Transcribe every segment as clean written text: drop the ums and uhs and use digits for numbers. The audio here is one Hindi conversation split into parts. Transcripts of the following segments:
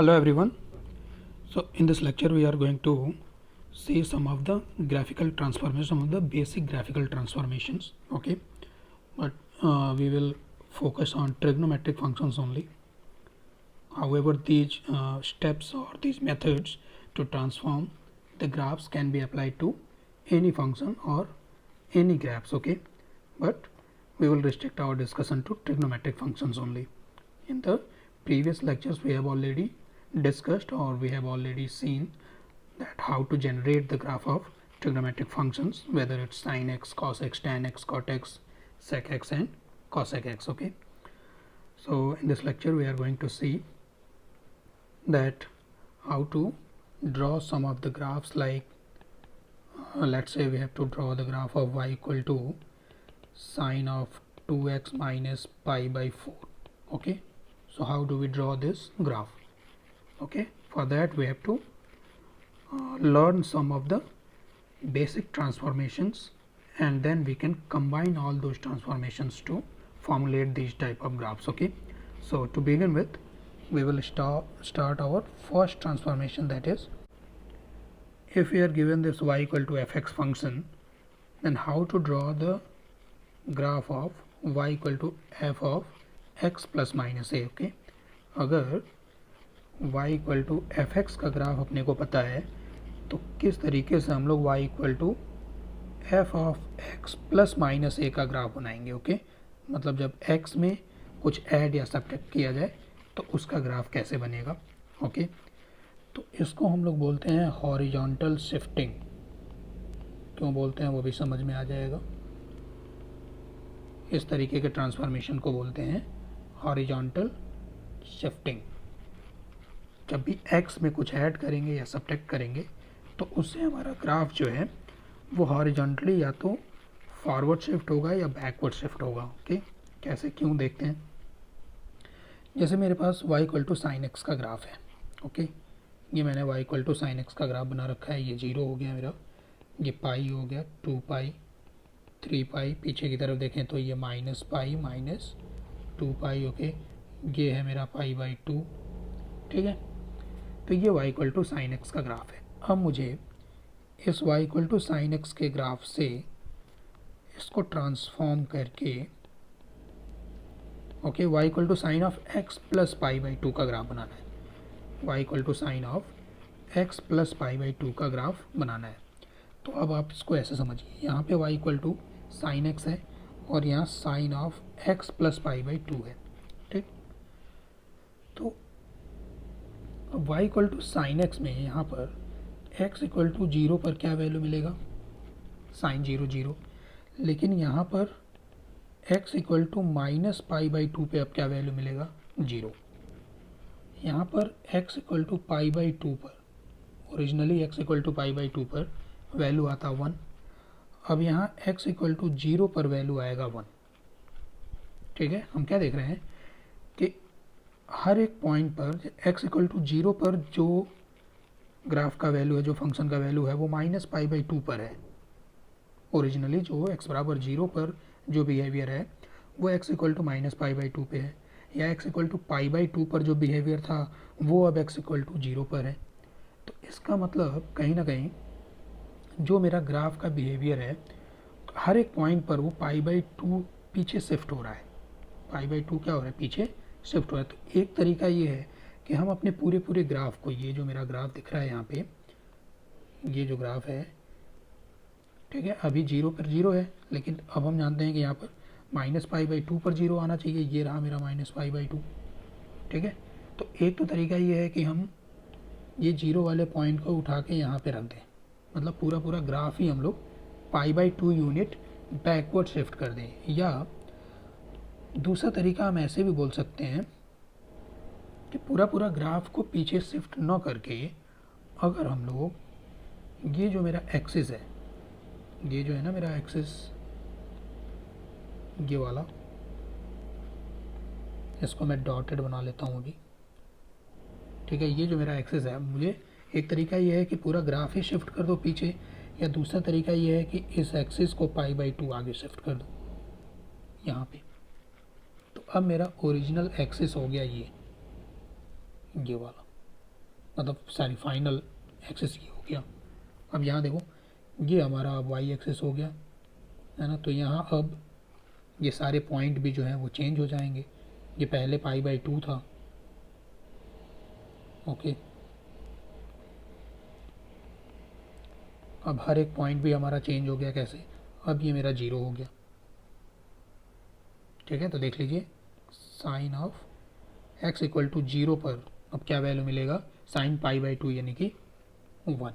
Hello everyone. So in this lecture we are going to see some of the graphical transformations, some of the basic graphical transformations. Okay, but we will focus on trigonometric functions only. However, these steps or these methods to transform the graphs can be applied to any function or any graphs. Okay, but we will restrict our discussion to trigonometric functions only. In the previous lectures we have already discussed or we have already seen that how to generate the graph of trigonometric functions, whether it's sin x, cos x, tan x, cot x, sec x and cosec x. Okay, so in this lecture we are going to see that how to draw some of the graphs, like let's say we have to draw the graph of y equal to sine of 2x minus pi by 4. Okay, so how do we draw this graph? Okay, for that we have to learn some of the basic transformations, and then we can combine all those transformations to formulate these type of graphs. Okay, so to begin with we will start our first transformation, that is, if we are given this y equal to fx function, then how to draw the graph of y equal to f of x plus minus a. Okay, अगर y equal to F x का ग्राफ अपने को पता है तो किस तरीके से हम लोग y equal to F of X plus minus A का ग्राफ बनाएंगे. ओके, मतलब जब x में कुछ ऐड या सब्ट्रैक्ट किया जाए तो उसका ग्राफ कैसे बनेगा. ओके, तो इसको हम लोग बोलते हैं हॉरिजॉन्टल शिफ्टिंग. क्यों बोलते हैं वो भी समझ में आ जाएगा. इस तरीके के ट्रांसफॉर्मेशन को बोलते हैं हॉरिजॉन्टल शिफ्टिंग. जब भी x में कुछ ऐड करेंगे या सब्ट्रैक्ट करेंगे तो उससे हमारा ग्राफ जो है वो हॉरिजॉन्टली या तो फॉरवर्ड शिफ्ट होगा या बैकवर्ड शिफ्ट होगा. ओके, कैसे, क्यों, देखते हैं. जैसे मेरे पास y equal to sine x का ग्राफ है. ओके, ये मैंने y equal to sine x का ग्राफ बना रखा है. ये 0 हो गया मेरा, ये पाई हो गया, 2 पाई, 3 पाई, पीछे की तरफ देखें तो ये माइनस पाई माइनस 2 पाई. ओके, ये है मेरा पाई बाई 2. ठीक है, तो ये y equal to sine x का ग्राफ है. अब मुझे इस y equal to sine x के ग्राफ से इसको ट्रांसफॉर्म करके okay y equal to sine of x plus pi by 2 का ग्राफ बनाना है. y equal to sine of x plus pi by 2 का ग्राफ बनाना है. तो अब आप इसको ऐसे समझिए, यहाँ पे y equal to sine x है और यहाँ sine of x plus pi by 2 है. ठीक, तो अब y equal to sine x में यहाँ पर x इक्वल टू 0 पर क्या वैल्यू मिलेगा, साइन 0 0. लेकिन यहाँ पर x equal to minus pi by 2 पे अब क्या वैल्यू मिलेगा, 0. यहाँ पर x equal to pi by 2 पर, originally x equal to pi by 2 पर वैल्यू आता 1. अब यहाँ x इक्वल टू 0 पर वैल्यू आएगा 1. ठीक है, हम क्या देख रहे हैं कि हर एक पॉइंट पर x इक्वल टू 0 पर जो ग्राफ का वैल्यू है, जो फंक्शन का वैल्यू है, वो माइनस पाई बाई 2 पर है. ओरिजिनली जो x बराबर 0 पर जो बिहेवियर है वो x equal to minus pi by 2 पे है, या x equal to pi by 2 पर जो बिहेवियर था वो अब x इक्वल टू 0 पर है. तो इसका मतलब कहीं ना कहीं जो मेरा ग्राफ का बिहेवियर है हर एक पॉइंट पर वो पाई बाई 2 पीछे शिफ्ट हो रहा है. पाई बाई 2 क्या हो रहा है, पीछे शिफ्ट हो रहा है. तो एक तरीका ये है कि हम अपने पूरे ग्राफ को, ये जो मेरा ग्राफ दिख रहा है यहाँ पे, ये जो ग्राफ है, ठीक है, अभी 0 पर 0 है, लेकिन अब हम जानते हैं कि यहाँ पर माइनस पाई बाई 2 पर 0 आना चाहिए. ये रहा मेरा माइनस पाई बाई 2. ठीक है, तो एक तो तरीका ये है कि हम ये 0 वाले पॉइंट को उठा के यहाँ पे रख दें, मतलब पूरा ग्राफ ही हम लोग पाई बाई 2 यूनिट बैकवर्ड शिफ्ट कर दें. या दूसरा तरीका हम ऐसे भी बोल सकते हैं कि पूरा ग्राफ को पीछे शिफ्ट न करके, अगर हम लोग ये जो मेरा एक्सिस है, ये जो है ना मेरा एक्सिस, ये वाला, इसको मैं डॉटेड बना लेता हूँ अभी. ठीक है, ये जो मेरा एक्सिस है, मुझे एक तरीका ये है कि पूरा ग्राफ ही शिफ्ट कर दो पीछे, या दूसरा तरीका ये है कि इस एक्सिस को पाई बाई 2 आगे शिफ्ट कर दो यहाँ पे. तो अब मेरा ओरिजिनल एक्सिस हो गया ये वाला. मतलब सॉरी फाइनल एक्सिस ये हो गया। अब यहाँ देखो ये हमारा अब वाई एक्सिस हो गया है ना। तो यहाँ अब ये सारे पॉइंट भी जो है वो चेंज हो जाएंगे। ये पहले π/2 था, ओके। अब हर एक पॉइंट भी हमारा चेंज हो गया, कैसे? अब ये मेरा 0 हो गया, ठीक है। तो देख लीजिए sine of x equal to 0 पर अब क्या वैल्यू मिलेगा, साइन π/2 यानी कि 1।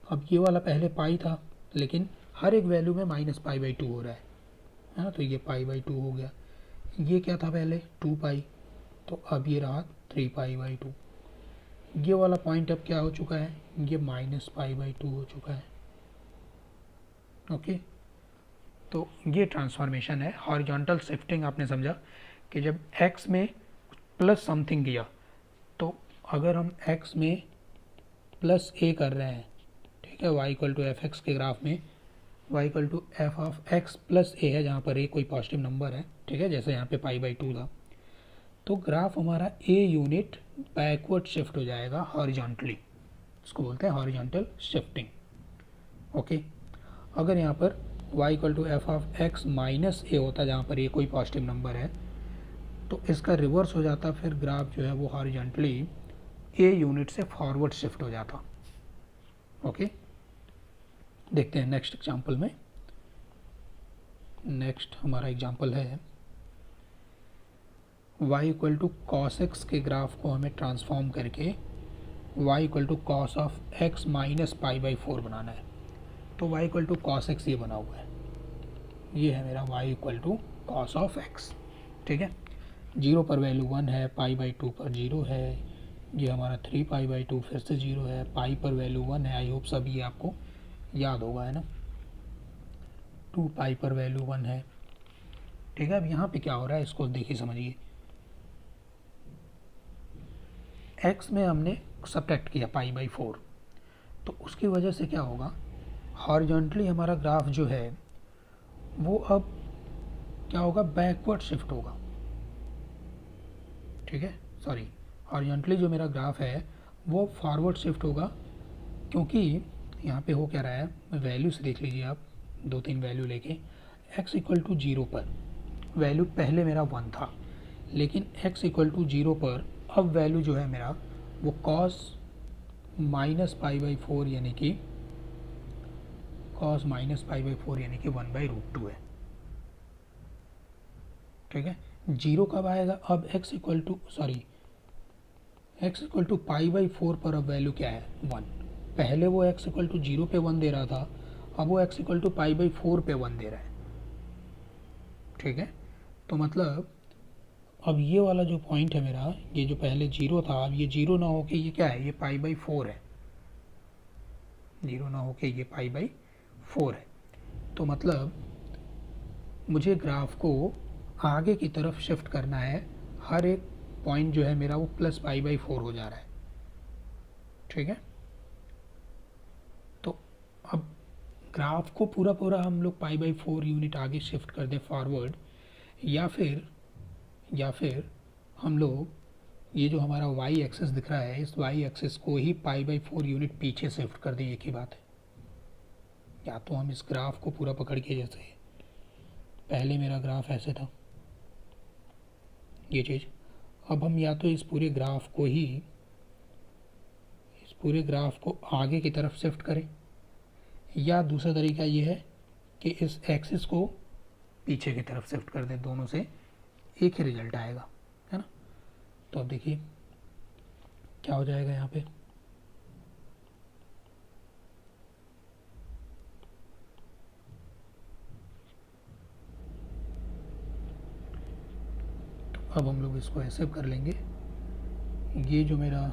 अब ये वाला पहले पाई था, लेकिन हर एक वैल्यू में -π/2 हो रहा है ना। तो ये π/2 हो गया। ये क्या था पहले 2π, तो अब ये रहा 3π/2। ये वाला पॉइंट अब क्या हो चुका है, ये -π/2 हो चुका है, ओके। तो ये ट्रांसफॉर्मेशन है हॉरिजॉन्टल शिफ्टिंग। आपने समझा कि जब x में प्लस समथिंग किया, तो अगर हम x में प्लस a कर रहे हैं, ठीक है, y equal to F x के ग्राफ में y equal to F of x plus a है, जहाँ पर a कोई पॉजिटिव नंबर है, ठीक है, जैसे यहाँ पे π/2 था, तो ग्राफ हमारा a यूनिट बैकवर्ड शिफ्ट हो जाएगा हॉरिजॉन्टली। इसको बोलते हैं हॉरिजॉन्टल शिफ्टिंग, ओके। अगर यहाँ पर y equal to F of x minus a होता, जहाँ पर a कोई पॉजिटिव नंबर है, तो इसका रिवर्स हो जाता, फिर ग्राफ जो है वो हॉरिजॉन्टली a यूनिट से फॉरवर्ड शिफ्ट हो जाता, ओके। देखते हैं नेक्स्ट एग्जांपल में। नेक्स्ट हमारा एग्जांपल है y equal to cos x के ग्राफ को हमें ट्रांसफॉर्म करके y equal to cos of x minus π/4 बनाना है। तो y equal to cos x ये बना हुआ है, ये है मेरा y equal to cos of x, ठीक है। 0 पर वैल्यू 1 है, π/2 पर 0 है, ये हमारा 3π/2 फिर से 0 है, पाई पर वैल्यू 1 है। आई होप सब ये आपको याद होगा, है ना। 2π पर वैल्यू 1 है, ठीक है। अब यहाँ पे क्या हो रहा है, इसको देखिए समझिए। x में हमने सब्ट्रैक्ट किया π/4, तो उसकी वजह से क्या होगा, हॉरिजॉन्टली हमारा ग्राफ जो है वो अब क्या होगा, बैकवर्ड शिफ्ट होगा, ठीक है। सॉरी, हॉरिजॉन्टली जो मेरा ग्राफ है वो फॉरवर्ड शिफ्ट होगा, क्योंकि यहाँ पे हो क्या रहा है, वैल्यू से देख लीजिए आप, 2-3 वैल्यू लेके x इक्वल टू 0 पर वैल्यू पहले मेरा 1 था, लेकिन x इक्वल टू 0 पर अब वैल्यू जो है मेरा वो cos माइनस π/4 यानी कि cos माइनस π/4 यानी कि 1/√2 है, ठीक है। 0 कब आएगा, अब x इक्वल टू π/4 पर अब वैल्यू क्या है, 1। पहले वो x इक्वल टू 0 पे 1 दे रहा था, अब वो x इक्वल टू π/4 पे 1 दे रहा है, ठीक है। तो मतलब अब ये वाला जो पॉइंट है मेरा, ये जो पहले 0 था, अब ये 0 ना होके ये क्या है, ये π/4 है, 0 ना होके ये π/4 है। तो मतलब मुझे ग्राफ को आगे की तरफ शिफ्ट करना है, हर एक पॉइंट जो है मेरा वो प्लस π/4 हो जा रहा है, ठीक है। तो अब ग्राफ को पूरा हम लोग π/4 यूनिट आगे शिफ्ट कर दें फॉरवर्ड, या फिर हम लोग ये जो हमारा y एक्सिस दिख रहा है, इस y एक्सिस को ही π/4 यूनिट पीछे शिफ्ट कर दें, एक ही बात है। या तो हम इस ग्राफ को पूरा पकड़ के, जैसे पहले मेरा ग्राफ ऐसे था, ये चीज़, अब हम या तो इस पूरे ग्राफ को आगे की तरफ शिफ्ट करें, या दूसरा तरीका ये है कि इस एक्सिस को पीछे की तरफ शिफ्ट कर दें। दोनों से एक ही रिजल्ट आएगा, है ना। तो अब देखिए क्या हो जाएगा यहाँ पे, तो अब हम लोग इसको ऐसे कर लेंगे, ये जो मेरा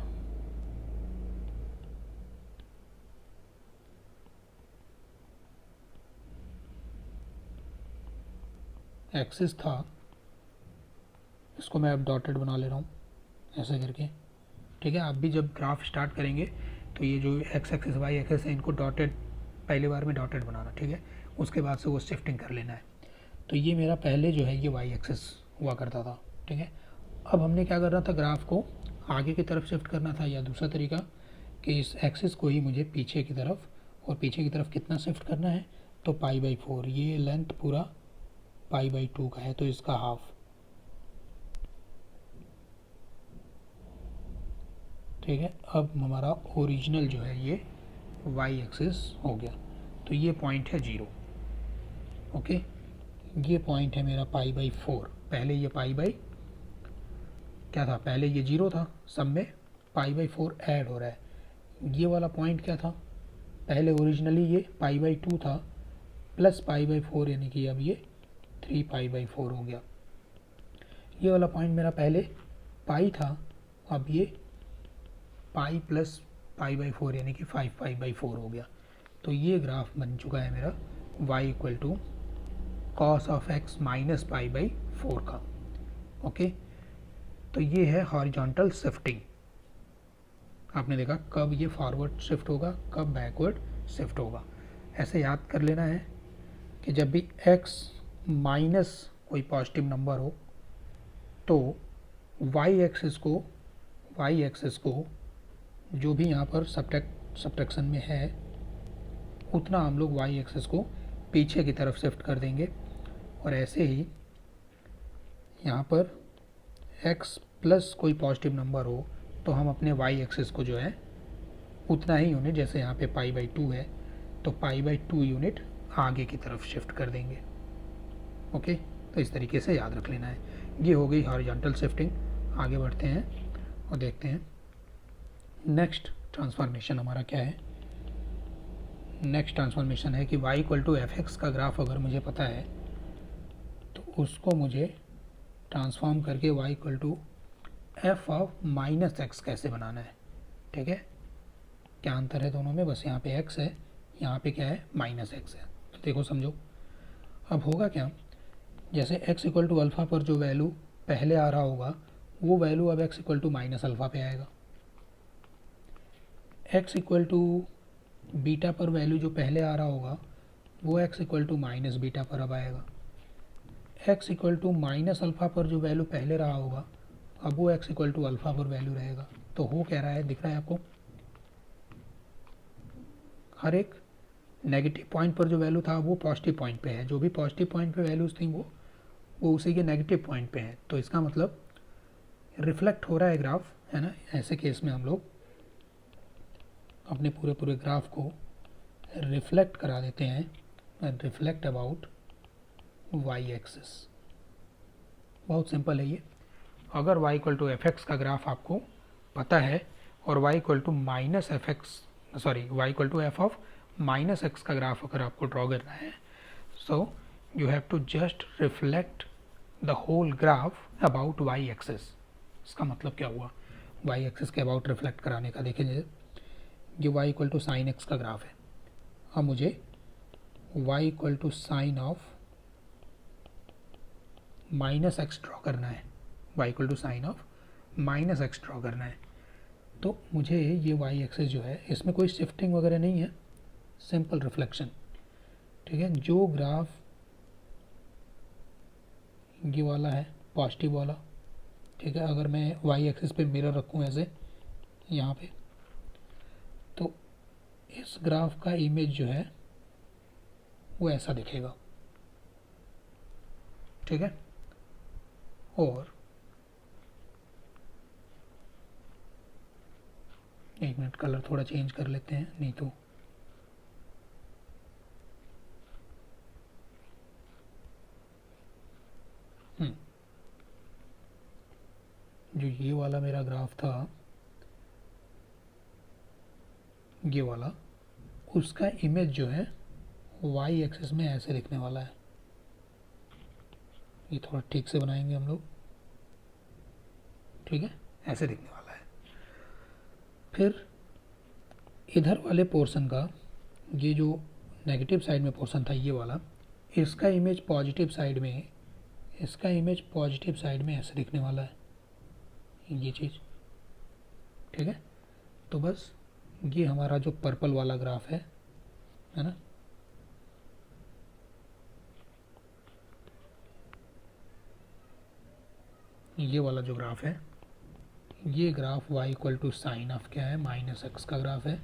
एक्सिस था, इसको मैं अब डॉटेड बना ले रहा हूँ ऐसे करके, ठीक है। आप भी जब ग्राफ स्टार्ट करेंगे तो ये जो एक्स एक्सिस वाई एक्सिस है, इनको डॉटेड, पहले बार में डॉटेड बनाना, ठीक है। उसके बाद से वो शिफ्टिंग कर लेना है। तो ये मेरा पहले जो है ये वाई एक्सिस हुआ करता था, ठीक है। अब हमने क्या करना था, ग्राफ को आगे की तरफ शिफ्ट करना था, या दूसरा तरीका कि इस एक्सिस को ही मुझे पीछे की तरफ, और पीछे की तरफ कितना शिफ्ट करना है, तो π/4, ये लेंथ पूरा π/2 का है तो इसका हाफ। ठीक है, अब हमारा ओरिजिनल जो है ये वाई एक्सिस हो गया। तो ये पॉइंट है 0। ओके, ये पॉइंट है मेरा π/4। पहले ये क्या था, पहले ये 0 था, सब में π/4 ऐड हो रहा है। ये वाला पॉइंट क्या था, पहले ओरिजिनली ये π/2 था प्लस π/4, यानी कि अब ये 3π/4 हो गया। ये वाला पॉइंट मेरा पहले पाई था, अब ये पाई प्लस π/4 यानी कि 5π/4 हो गया। तो ये ग्राफ बन चुका है मेरा y = cos of x minus π/4 का। ओके, तो ये है हॉरिजॉन्टल शिफ्टिंग। आपने देखा कब ये फॉरवर्ड शिफ्ट होगा, कब बैकवर्ड शिफ्ट होगा। ऐसे याद कर लेना है कि जब भी x माइनस कोई पॉजिटिव नंबर हो तो y एक्सिस को जो भी यहाँ पर सब्ट्रैक्शन में है उतना हम लोग y एक्सिस को पीछे की तरफ शिफ्ट कर देंगे। और ऐसे ही यहाँ पर x प्लस कोई पॉजिटिव नंबर हो तो हम अपने y एक्सिस को जो है उतना ही यूनिट, जैसे यहाँ पे π/2 है तो π/2 यूनिट आगे की तरफ शिफ्ट कर देंगे। ओके, तो इस तरीके से याद रख लेना है। ये हो गई हॉरिजॉन्टल शिफ्टिंग। आगे बढ़ते हैं और देखते हैं नेक्स्ट ट्रांसफॉर्मेशन हमारा क्या है। नेक्स्ट ट्रांसफॉर्मेशन है कि y = fx का ग्राफ अगर मुझे पता है तो उसको मुझे ट्रांसफॉर्म करके y = f ऑफ -x कैसे बनाना है। ठीक है, क्या अंतर है दोनों में, बस यहाँ पे x है, यहाँ पे क्या है -x है। तो देखो समझो, अब होगा क्या, जैसे x = अल्फ़ा पर जो वैल्यू पहले आ रहा होगा वो वैल्यू अब x = -अल्फ़ा पे आएगा। x = बीटा पर वैल्यू जो पहले आ रहा होगा वो x = -बीटा पर अब आएगा। x = -अल्फ़ा पर जो वैल्यू पहले रहा होगा अब वो x = अल्फ़ा पर वैल्यू रहेगा। तो हो क्या रहा है, दिख रहा है आपको, हर एक नेगेटिव पॉइंट पर जो वैल्यू था वो पॉजिटिव पॉइंट पे है, जो भी पॉजिटिव पॉइंट पे वैल्यूज़ थी वो उसी के नेगेटिव पॉइंट पे हैं। तो इसका मतलब रिफ्लेक्ट हो रहा है ग्राफ, है ना। ऐसे केस में हम लोग अपने पूरे ग्राफ को रिफ्लेक्ट करा देते हैं, रिफ्लेक्ट अबाउट y एक्सिस। बहुत सिंपल है ये। अगर y = fx का ग्राफ आपको पता है और y = f ऑफ -x का ग्राफ अगर आपको ड्रॉ करना है, so you have to just reflect the whole graph about y axis. इसका मतलब क्या हुआ, y एक्सिस के अबाउट रिफ्लेक्ट कराने का। देखिए ये y = sin x का ग्राफ है, अब मुझे y = sin of -x draw करना है, y = sin of -x draw करना है। तो मुझे ये y एक्सिस जो है इसमें कोई शिफ्टिंग वगैरह नहीं है, सिंपल रिफ्लेक्शन। ठीक है, जो ग्राफ ये वाला है पॉजिटिव वाला, ठीक है, अगर मैं y एक्सिस पे मिरर रखूँ ऐसे यहाँ पे, तो इस ग्राफ का इमेज जो है वो ऐसा दिखेगा। ठीक है, और एक मिनट कलर थोड़ा चेंज कर लेते हैं, नहीं तो जो ये वाला मेरा ग्राफ था ये वाला, उसका इमेज जो है y एक्सिस में ऐसे दिखने वाला है। ये थोड़ा ठीक से बनाएंगे हम लोग। ठीक है, ऐसे दिखने वाला है। फिर इधर वाले पोर्शन का, ये जो नेगेटिव साइड में पोर्शन था ये वाला, इसका इमेज पॉजिटिव साइड में, इसका इमेज पॉजिटिव साइड में ऐसे दिखने वाला है ये चीज़। ठीक है, तो बस ये हमारा जो पर्पल वाला ग्राफ है ना, ये वाला जो ग्राफ है ये graph y equal to sine of क्या है, माइनस एक्स का ग्राफ है,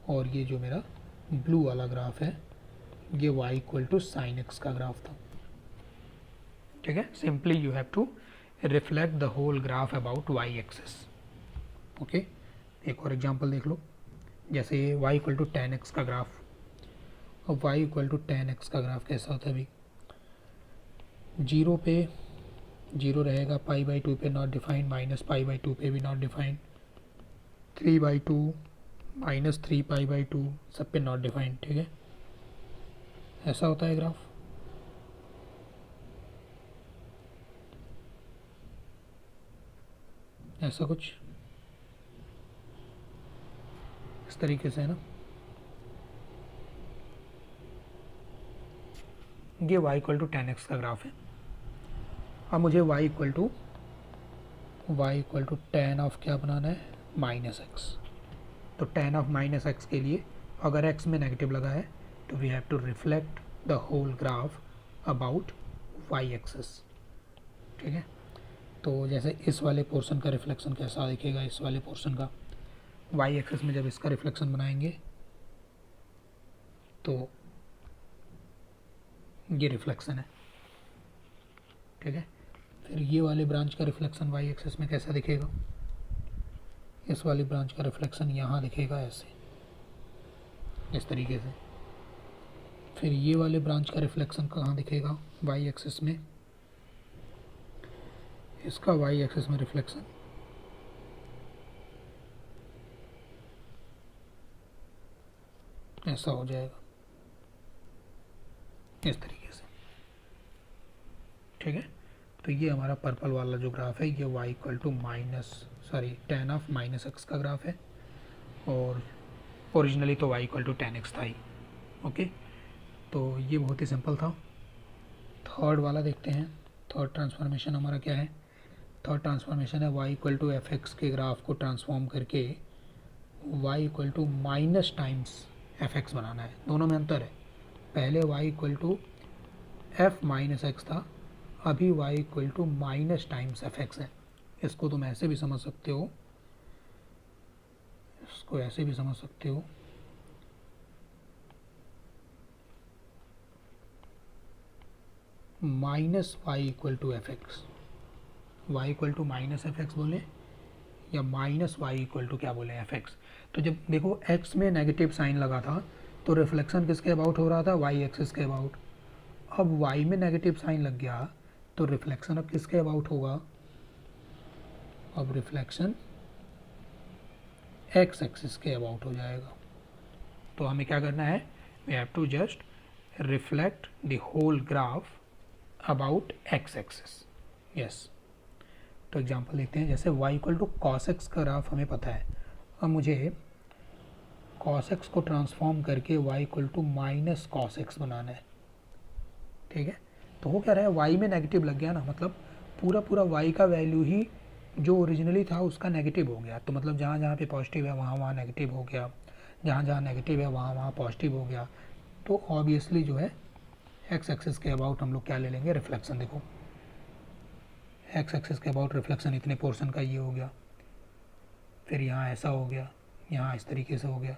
और ये जो मेरा ब्लू वाला ग्राफ है ये y equal to sine x का ग्राफ था। ठीक है, simply you have to reflect the whole graph about y axis. Okay, एक और एग्जांपल देख लो, जैसे ये y equal to tan x का ग्राफ। अब y equal to tan x का ग्राफ कैसा होता है अभी, जीरो पे जीरो रहेगा, पाई बाई टू पे not defined, minus pi by two पे भी not defined, 3/2 minus 3 pi by to सब पे नॉट डिफाइंड। ठीक है, ऐसा होता है ग्राफ। ऐसा कुछ इस तरीके से है ना। ये y equal to tan x का ग्राफ है। अब मुझे y equal to tan of क्या बनाना है, माइनस एक्स। तो टेन ऑफ माइनस एक्स के लिए अगर x में नेगेटिव लगा है तो we have to reflect the whole graph about y axis. ठीक है, तो जैसे इस वाले पोर्शन का रिफ्लेक्शन कैसा दिखेगा, इस वाले पोर्शन का y एक्सिस में जब इसका रिफ्लेक्शन बनाएंगे तो ये रिफ्लेक्शन है। ठीक है, फिर ये वाले ब्रांच का रिफ्लेक्शन y एक्सिस में कैसा दिखेगा, इस वाली ब्रांच का रिफ्लेक्शन यहाँ दिखेगा ऐसे, इस तरीके से। फिर ये वाले ब्रांच का रिफ्लेक्शन कहाँ दिखेगा, y एक्सिस में, इसका y एक्सिस में रिफ्लेक्शन ऐसा हो जाएगा, इस तरीके से। ठीक है, तो ये हमारा पर्पल वाला जो ग्राफ है ये y equal to tan of minus x का ग्राफ है, और ओरिजिनली तो y equal to tan x था ही। ओके, तो ये बहुत ही सिंपल था। थर्ड वाला देखते हैं। थर्ड ट्रांसफॉर्मेशन हमारा क्या है, थर्ड ट्रांसफॉर्मेशन है y equal to F x के ग्राफ को ट्रांसफॉर्म करके y equal to minus times F X बनाना है। दोनों में अंतर है, पहले y equal to F minus X था, अभी y equal to minus times F x है। इसको तुम ऐसे भी समझ सकते हो, इसको ऐसे भी समझ सकते हो, minus y equal to F x, y equal to minus f x बोले या माइनस वाई इक्वल टू क्या बोले, एफ एक्स। तो जब देखो x में नेगेटिव साइन लगा था तो रिफ्लेक्शन किसके अबाउट हो रहा था, y एक्सिस के अबाउट। अब y में नेगेटिव साइन लग गया तो रिफ्लेक्शन अब किसके अबाउट होगा, अब रिफ्लेक्शन x एक्सिस के अबाउट हो जाएगा। तो हमें क्या करना है, we have to just reflect the whole graph about x axis. Yes, तो एग्जांपल देखते हैं, जैसे y equal to cos x का ग्राफ हमें पता है। अब मुझे कॉस एक्स को ट्रांसफॉर्म करके y equal to minus cos x बनाना है। ठीक है, तो वो क्या रहा है, y में नेगेटिव लग गया ना, मतलब पूरा पूरा y का वैल्यू ही जो ओरिजिनली था उसका नेगेटिव हो गया। तो मतलब जहाँ जहाँ पे पॉजिटिव है वहाँ वहाँ नेगेटिव हो गया, जहाँ जहाँ नेगेटिव है वहाँ वहाँ पॉजिटिव हो गया। तो ऑब्वियसली जो है x एक्सिस के अबाउट हम लोग क्या ले लेंगे, रिफ्लेक्शन। देखो x एक्सिस के अबाउट रिफ्लेक्शन इतने पोर्शन का ये हो गया, फिर यहाँ ऐसा हो गया, यहाँ इस तरीके से हो गया।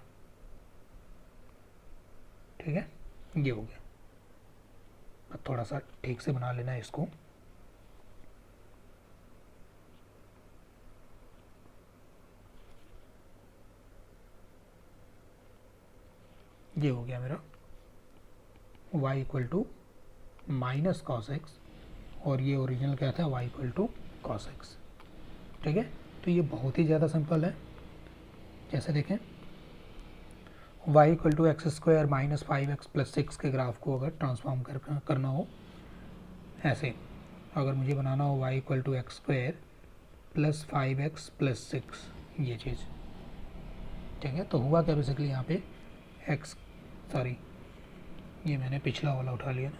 ठीक है, ये हो गया। अब थोड़ा सा ठीक से बना लेना है इसको। ये हो गया मेरा y equal to minus cos x, और ये ओरिजिनल क्या था, y equal to cos x. ठीक है, तो ये बहुत ही ज़्यादा सिंपल है। जैसे देखें y equal to x square minus 5x plus 6 के ग्राफ को अगर ट्रांसफॉर्म करना हो ऐसे, अगर मुझे बनाना हो y equal to x square plus 5x plus 6 ये चीज़। ठीक है, तो हुआ क्या बेसिकली यहाँ पे ये मैंने पिछला वाला उठा लिया ना,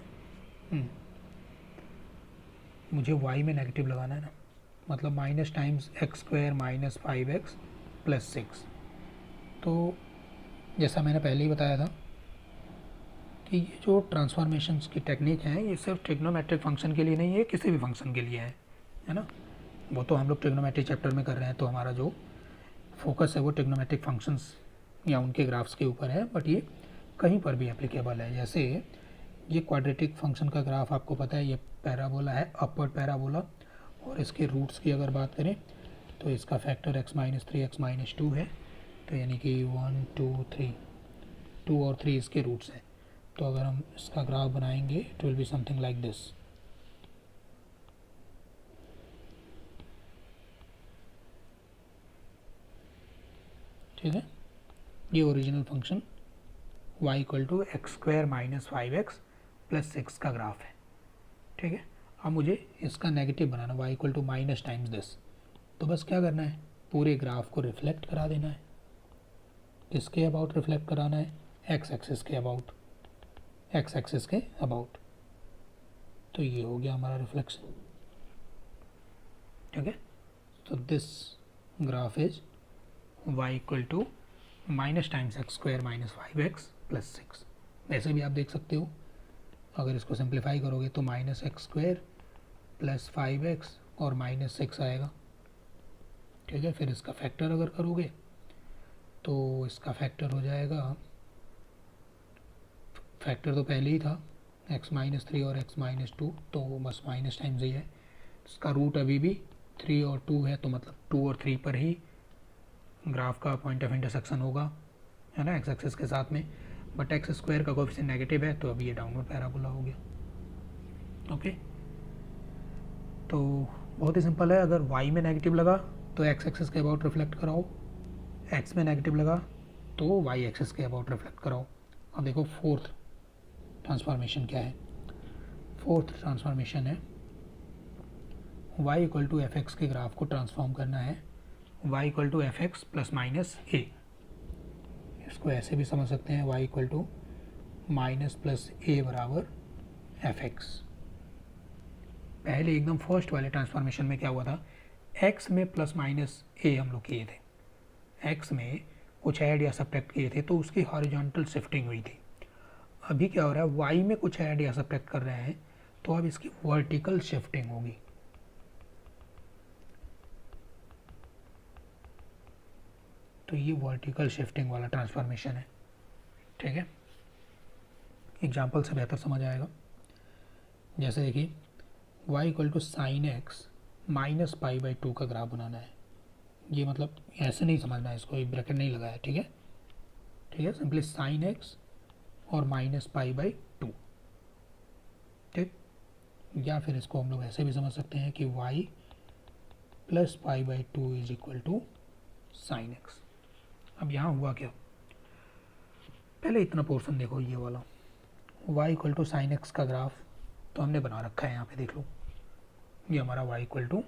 मुझे y में नेगेटिव लगाना है ना, मतलब minus times x square minus 5x plus 6। तो जैसा मैंने पहले ही बताया था कि ये जो ट्रांसफॉर्मेशंस की टेक्निक है ये सिर्फ ट्रिग्नोमेट्रिक फंक्शन के लिए नहीं है, किसी भी फंक्शन के लिए है ना। वो तो हम लोग ट्रिग्नोमेट्री चैप्टर में कर रहे हैं, तो हमारा जो फोकस है वो ट्रिग्नोमेट्रिक फंक्शंस या उनके ग्राफ्स के ऊपर है, बट ये कहीं पर भी एप्लीकेबल है। जैसे ये क्वाड्रेटिक फंक्शन का ग्राफ आपको पता है, ये पैराबोला है, अपवर्ड पैराबोला, और इसके रूट्स की अगर बात करें तो इसका फैक्टर x-3 x-2 है, तो यानी कि 1 2 3 2 और 3 इसके रूट्स हैं। तो अगर हम इसका ग्राफ बनाएंगे it will be something like this. ठीक है, ये original function y equal to x² - 5x + 6 का ग्राफ है। ठीक है, अब मुझे इसका नेगेटिव बनाना, y equal to minus times this. तो बस क्या करना है, पूरे ग्राफ को रिफ्लेक्ट करा देना है। किसके अबाउट रिफ्लेक्ट कराना है, x एक्सिस के अबाउट, x एक्सिस के अबाउट। तो ये हो गया हमारा रिफ्लेक्शन। ठीक है, तो this graph is y equal to minus times x² - 5x + 6। वैसे भी आप देख सकते हो, अगर इसको सिंप्लीफाई करोगे तो -x² + 5x और -6 आएगा। ठीक है, फिर इसका फैक्टर अगर करोगे तो इसका फैक्टर हो जाएगा, फैक्टर तो पहले ही था x-3 और x-2, तो बस माइनस टाइम्स ही है। इसका रूट अभी भी 3 और 2 है, तो मतलब 2 और 3 पर ही ग्राफ का पॉइंट ऑफ इंटरसेक्शन होगा, है ना, एक्स एक्सिस के साथ में। बट x² का कोएफिशिएंट नेगेटिव है, तो अभी ये डाउनवर्ड पैराबोला हो गया। ओके, तो बहुत ही सिंपल है। अगर y में नेगेटिव लगा तो x एक्सिस के अबाउट रिफ्लेक्ट कराओ, x में नेगेटिव लगा तो y एक्सिस के अबाउट रिफ्लेक्ट कराओ। अब देखो फोर्थ ट्रांसफॉर्मेशन क्या है। फोर्थ ट्रांसफॉर्मेशन है y equal to F x के ग्राफ को ट्रांसफॉर्म करना है y equal to F X plus minus A. इसको ऐसे भी समझ सकते हैं, y equal to minus plus A बराबर एफ एक्स। पहले एकदम फर्स्ट वाले ट्रांसफॉर्मेशन में क्या हुआ था, x में प्लस माइनस ए हम लोग किए थे, x में कुछ ऐड या सब्ट्रैक्ट किए थे, तो उसकी हॉरिजॉन्टल शिफ्टिंग हुई थी। अभी क्या हो रहा है, y में कुछ ऐड या सब्ट्रैक्ट कर रहे हैं, तो अब इसकी वर्टिकल शिफ्टिंग होगी। तो ये वर्टिकल शिफ्टिंग वाला ट्रांसफॉर्मेशन है। ठीक है, एग्जाम्पल से बेहतर समझ आएगा। जैसे देखिए y equal to sine X minus π/2 का ग्राफ बनाना है। ये मतलब ऐसे नहीं समझना है, इसको ब्रैकेट नहीं लगाया। ठीक है, ठीक है, सिंपली साइन एक्स और माइनस π/2। ठीक, या फिर इसको हम लोग ऐसे भी समझ सकते हैं कि y plus π/2 is equal to sine x. अब यहाँ हुआ क्या, पहले इतना पोर्शन देखो, ये वाला y equal to sine x का ग्राफ तो हमने बना रखा है। यहाँ पे देख लो, ये हमारा y equal to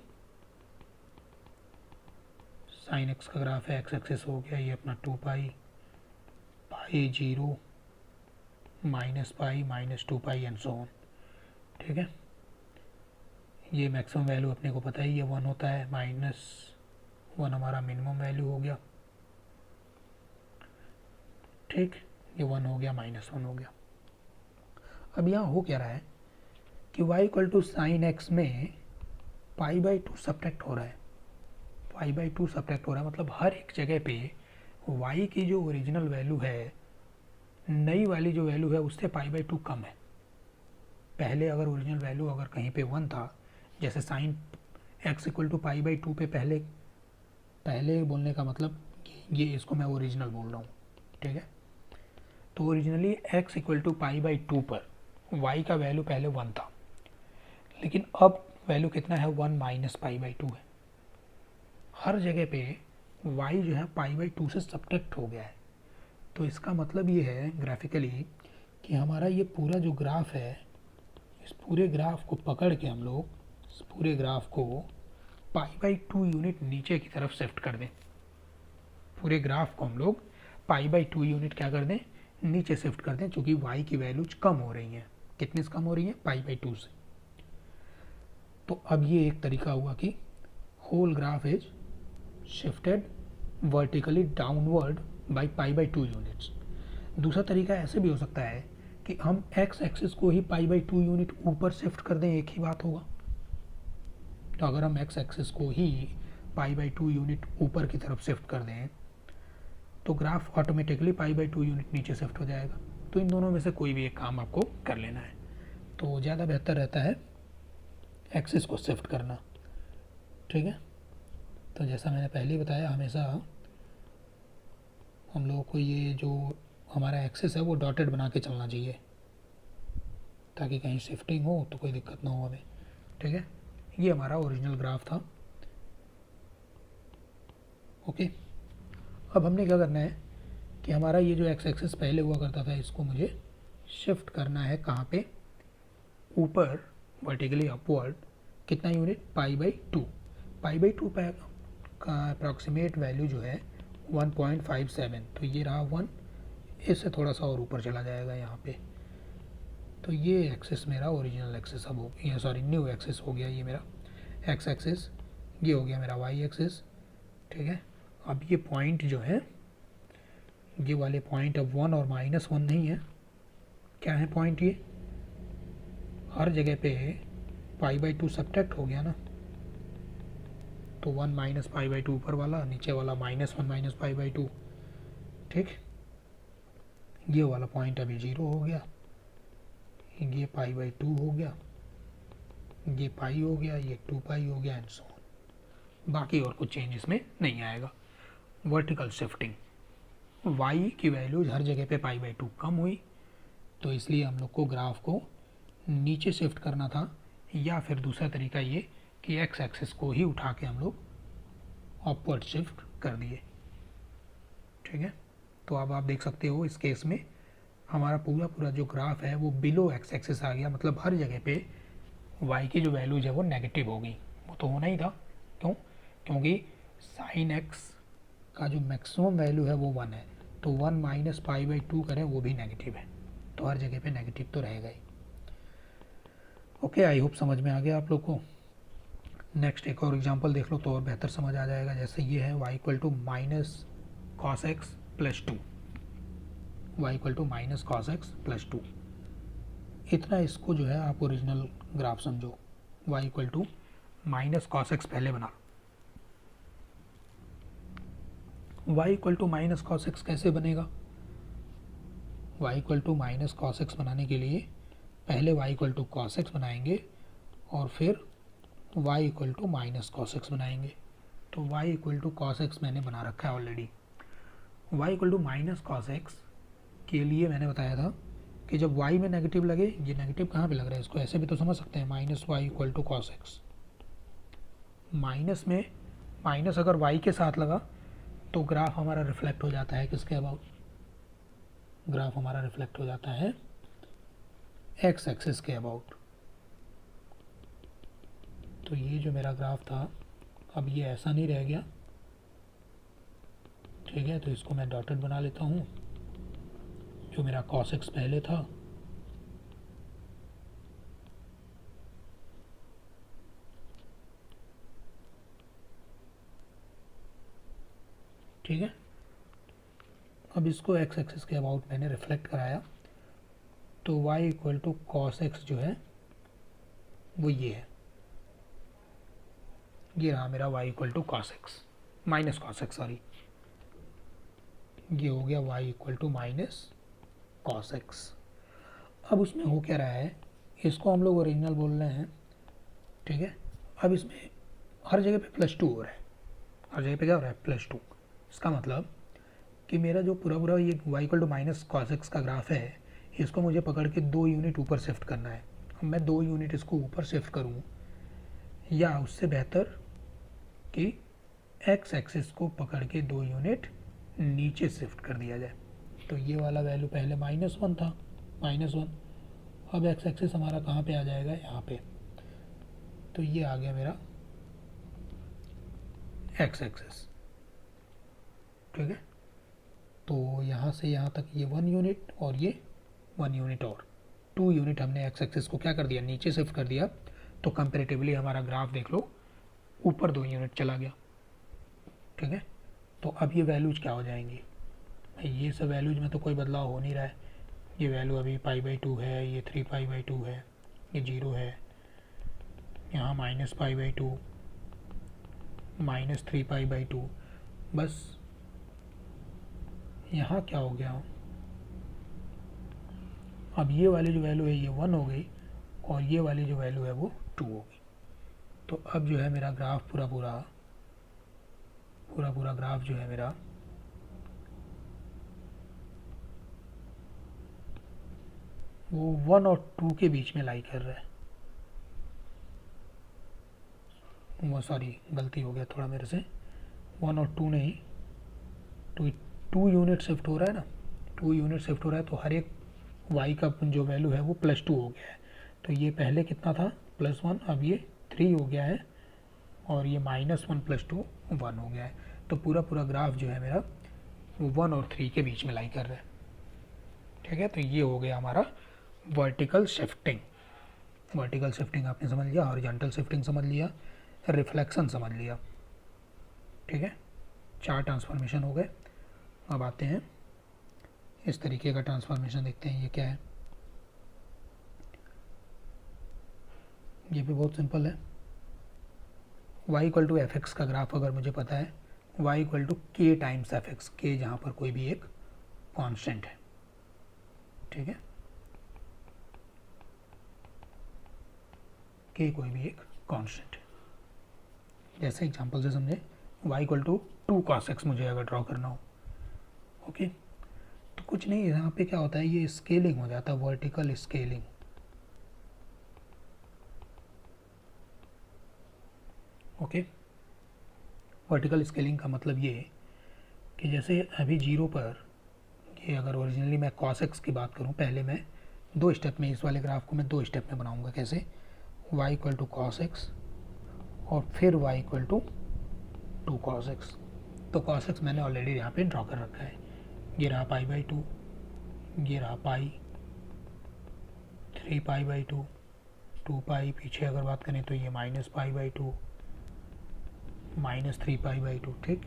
sine x का ग्राफ है, एक्स एक्सिस हो गया ये अपना 2π π0 -π -2π एंड सो ऑन। ठीक है, ये मैक्सिमम वैल्यू अपने को पता है, ये 1 होता है, -1 हमारा मिनिमम वैल्यू हो गया। ठीक, ये 1 हो गया, -1 हो गया। अब यहाँ हो क्या रहा है कि y equal to sine x में π/2 सब्ट्रैक्ट हो रहा है, π/2 सब्ट्रैक्ट हो रहा है, मतलब हर एक जगह पे y की जो ओरिजिनल वैल्यू है, नई वाली जो वैल्यू है उससे π/2 कम है। पहले अगर ओरिजिनल वैल्यू अगर कहीं पे 1 था, जैसे साइन x इक्वल टू π/2 पे पहले बोलने का मतलब ये इसको मैं ओरिजिनल बोल रहा हूँ। ठीक है, तो ओरिजिनली x इक्वल टू π/2 पर y का वैल्यू पहले 1 था, लेकिन अब वैल्यू कितना है, 1 माइनस π/2 है। हर जगह पे y जो है π/2 से सब्ट्रैक्ट हो गया है। तो इसका मतलब ये है ग्राफिकली कि हमारा ये पूरा जो ग्राफ है, इस पूरे ग्राफ को पकड़ के हम लोग इस पूरे ग्राफ को π/2 यूनिट नीचे की तरफ शिफ्ट कर दें। पूरे ग्राफ को हम लोग π/2 यूनिट क्या कर दें, नीचे शिफ्ट कर दें, क्योंकि y की वैल्यूज कम हो रही हैं। कितनी से कम हो रही है, π/2 से। तो अब ये एक तरीका हुआ कि whole graph is shifted vertically downward by π/2 units. दूसरा तरीका ऐसे भी हो सकता है कि हम x एक्सिस को ही π/2 यूनिट ऊपर शिफ्ट कर दें, एक ही बात होगा। तो अगर हम एक्स एक्सिस को ही π/2 यूनिट ऊपर की तरफ शिफ्ट कर दें तो ग्राफ ऑटोमेटिकली π/2 यूनिट नीचे शिफ्ट हो जाएगा। तो इन दोनों में से कोई भी एक काम आपको कर लेना है। तो ज़्यादा बेहतर रहता है एक्सिस को शिफ्ट करना, ठीक है। तो जैसा मैंने पहले बताया, हमेशा हम लोगों को ये जो हमारा एक्सिस है वो डॉटेड बना के चलना चाहिए, ताकि कहीं शिफ्टिंग हो तो कोई दिक्कत ना हो हमें, ठीक है। ये हमारा ओरिजिनल ग्राफ था। ओके, अब हमने क्या करना है कि हमारा ये जो एक्स एक्सिस पहले हुआ करता था इसको मुझे शिफ्ट करना है कहाँ पे, ऊपर वर्टिकली अपवर्ड। कितना यूनिट, π/2। π/2 का अप्रॉक्सीमेट वैल्यू जो है 1.57, तो ये रहा 1, इससे थोड़ा सा और ऊपर चला जाएगा यहाँ पे। तो ये एक्सिस मेरा ओरिजिनल एक्सिस अब हो गया, सॉरी न्यू एक्सिस हो गया ये मेरा एक्स एक्सिस, ये हो गया मेरा वाई एक्सिस, ठीक है। अब ये पॉइंट जो है, ये वाले पॉइंट अब 1 और -1 नहीं है, क्या है पॉइंट, ये हर जगह पे π/2 सब्ट्रैक्ट हो गया ना, तो 1 - π/2 ऊपर वाला, नीचे वाला -1 - π/2, ठीक। ये वाला पॉइंट अभी 0 हो गया, ये π/2 हो गया, ये पाई हो गया, ये 2π हो गया एंड सो ऑन। बाकी और कुछ चेंज इसमें नहीं आएगा। वर्टिकल शिफ्टिंग, y की वैल्यूज हर जगह पे π/2 कम हुई, तो इसलिए हम लोग को ग्राफ को नीचे शिफ्ट करना था, या फिर दूसरा तरीका ये कि एक्स एक्सिस को ही उठा के हम लोग अपवर्ड शिफ्ट कर दिए, ठीक है। तो अब आप देख सकते हो इस केस में हमारा पूरा जो ग्राफ है वो बिलो एक्स एक्सिस आ गया, मतलब हर जगह पे y की जो वैल्यूज है वो नेगेटिव हो गई। वो तो होना ही था, क्यों, क्योंकि साइन एक्स का जो मैक्सिमम वैल्यू है वो 1 है, तो 1 - π/2 करें वो भी नेगेटिव है, तो हर जगह पे नेगेटिव तो रहेगा ही। ओके, आई होप समझ में आ गया आप लोग को। नेक्स्ट एक और एग्जांपल देख लो तो और बेहतर समझ आ जाएगा। जैसे ये है y = -cos x + 2, y = -cos x + 2। इतना इसको जो है आप ओरिजिनल ग्राफ समझो। y = -cos x पहले बना लो। y = -cos x कैसे बनेगा, y = -cos x बनाने के लिए पहले y = cos x बनाएंगे और फिर y = -cos x बनाएंगे। तो y = cos x मैंने बना रखा है ऑलरेडी। y = -cos x के लिए मैंने बताया था कि जब y में नेगेटिव लगे, ये नेगेटिव कहाँ पे लग रहा है, इसको ऐसे भी तो समझ सकते हैं, -y = cos x। माइनस में माइनस अगर y के साथ लगा तो ग्राफ हमारा रिफ्लेक्ट हो जाता है किसके अबाउट, ग्राफ हमारा रिफ्लेक्ट हो जाता है एक्स एक्सिस के अबाउट। तो ये जो मेरा ग्राफ था अब ये ऐसा नहीं रह गया, ठीक है। तो इसको मैं डॉटेड बना लेता हूँ, जो मेरा cos x पहले था, ठीक है। अब इसको एक्स एक्सिस के अबाउट मैंने रिफ्लेक्ट कराया, तो y = cos x जो है वो ये है, ये रहा मेरा y = cos x -cos x, sorry, ये हो गया y = -cos x। अब उसमें हो क्या रहा है, इसको हम लोग ओरिजिनल बोल रहे हैं, ठीक है। अब इसमें हर जगह पे +2 हो रहा है, हर जगह पे क्या हो रहा है, +2। इसका मतलब कि मेरा जो पूरा ये y = -cos x का ग्राफ है, इसको मुझे पकड़ के 2 यूनिट ऊपर शिफ्ट करना है। अब मैं 2 यूनिट इसको ऊपर शिफ्ट करूँ, या उससे बेहतर कि एक्स एक्सिस को पकड़ के 2 यूनिट नीचे शिफ्ट कर दिया जाए। तो ये वाला वैल्यू पहले -1 था, -1, अब एक्स एक्सिस हमारा कहाँ पे आ जाएगा, यहाँ पे। तो ये आ गया मेरा एक्स एक्सिस, ठीक है। तो यहाँ से यहाँ तक ये 1 यूनिट और ये 1 यूनिट और 2 यूनिट हमने एक्स एक्सिस को क्या कर दिया, नीचे शिफ्ट कर दिया। तो कंपेरेटिवली हमारा ग्राफ देख लो ऊपर 2 यूनिट चला गया, ठीक है। तो अब ये वैल्यूज क्या हो जाएंगी, ये सब वैल्यूज में तो कोई बदलाव हो नहीं रहा है। ये वैल्यू अभी π/2 है, ये 3π/2 है, ये 0 है, यहाँ -π/2, -3π/2। बस यहाँ क्या हो गया, अब ये वाली जो वैल्यू है ये 1 हो गई और ये वाली जो वैल्यू है वो 2 हो गई। तो अब जो है मेरा ग्राफ पूरा ग्राफ जो है मेरा वो 1 और 2 के बीच में लाई कर रहा है। वो सॉरी गलती हो गया थोड़ा मेरे से, 1 और 2 नहीं, 2 यूनिट शिफ्ट हो रहा है ना, 2 यूनिट शिफ्ट हो रहा है तो हर एक y का जो वैल्यू है वो +2 हो गया है। तो ये पहले कितना था +1, अब ये 3 हो गया है और ये -1 + 2 1 हो गया है। तो पूरा ग्राफ जो है मेरा वो 1 और 3 के बीच में लाई कर रहा है। ठीक है, तो ये हो गया हमारा वर्टिकल शिफ्टिंग। वर्टिकल शिफ्टिंग आपने समझ लिया, हॉरिजॉन्टल शिफ्टिंग समझ लिया, रिफ्लेक्शन समझ लिया। ठीक है, 4 ट्रांसफॉर्मेशन हो गए। अब आते हैं इस तरीके का ट्रांसफॉर्मेशन, देखते हैं ये क्या है। ये भी बहुत सिंपल है। y = fx का ग्राफ अगर मुझे पता है, y = k times fx, k जहाँ पर कोई भी एक कांस्टेंट है। ठीक है, k कोई भी एक कांस्टेंट है। जैसे एग्जांपल से समझे, y = 2 cos x मुझे अगर ड्रॉ करना हो। ओके, तो कुछ नहीं, यहाँ पे क्या होता है, ये स्केलिंग हो जाता है, vertical scaling. Okay, vertical scaling का मतलब ये है कि जैसे अभी 0 पर ये अगर ओरिजिनली मैं cos x की बात करूँ, पहले मैं 2 स्टेप में, इस वाले ग्राफ को मैं 2 स्टेप में बनाऊंगा। कैसे, y = cos x और फिर y = 2 cos x। तो cos x मैंने ऑलरेडी यहाँ पे ड्रॉ कर रखा है। ये रहा π/2, ये रहा पाई, 3π/2, 2π, पीछे अगर बात करें तो ये -π/2, -3π/2। ठीक,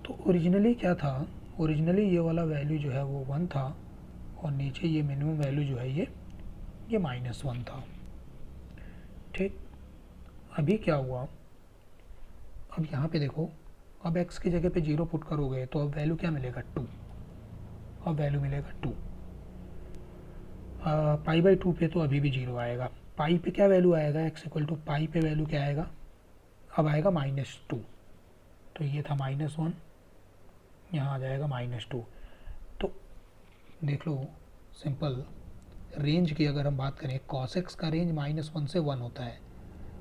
तो ओरिजिनली क्या था, ओरिजिनली ये वाला वैल्यू जो है वो 1 था और नीचे ये मिनिमम वैल्यू जो है ये -1 था। ठीक, अभी क्या हुआ, अब यहाँ पे देखो, अब x की जगह पे 0 पुट करोगे तो अब वैल्यू क्या मिलेगा, 2। अब वैल्यू मिलेगा 2। π/2 पे तो अभी भी 0 आएगा। पाई पे क्या वैल्यू आएगा, x = पाई पे वैल्यू क्या आएगा, अब आएगा -2। तो ये था -1, यहाँ आ जाएगा -2। तो देख लो, सिंपल रेंज की अगर हम बात करें, cos x का रेंज -1 से 1 होता है,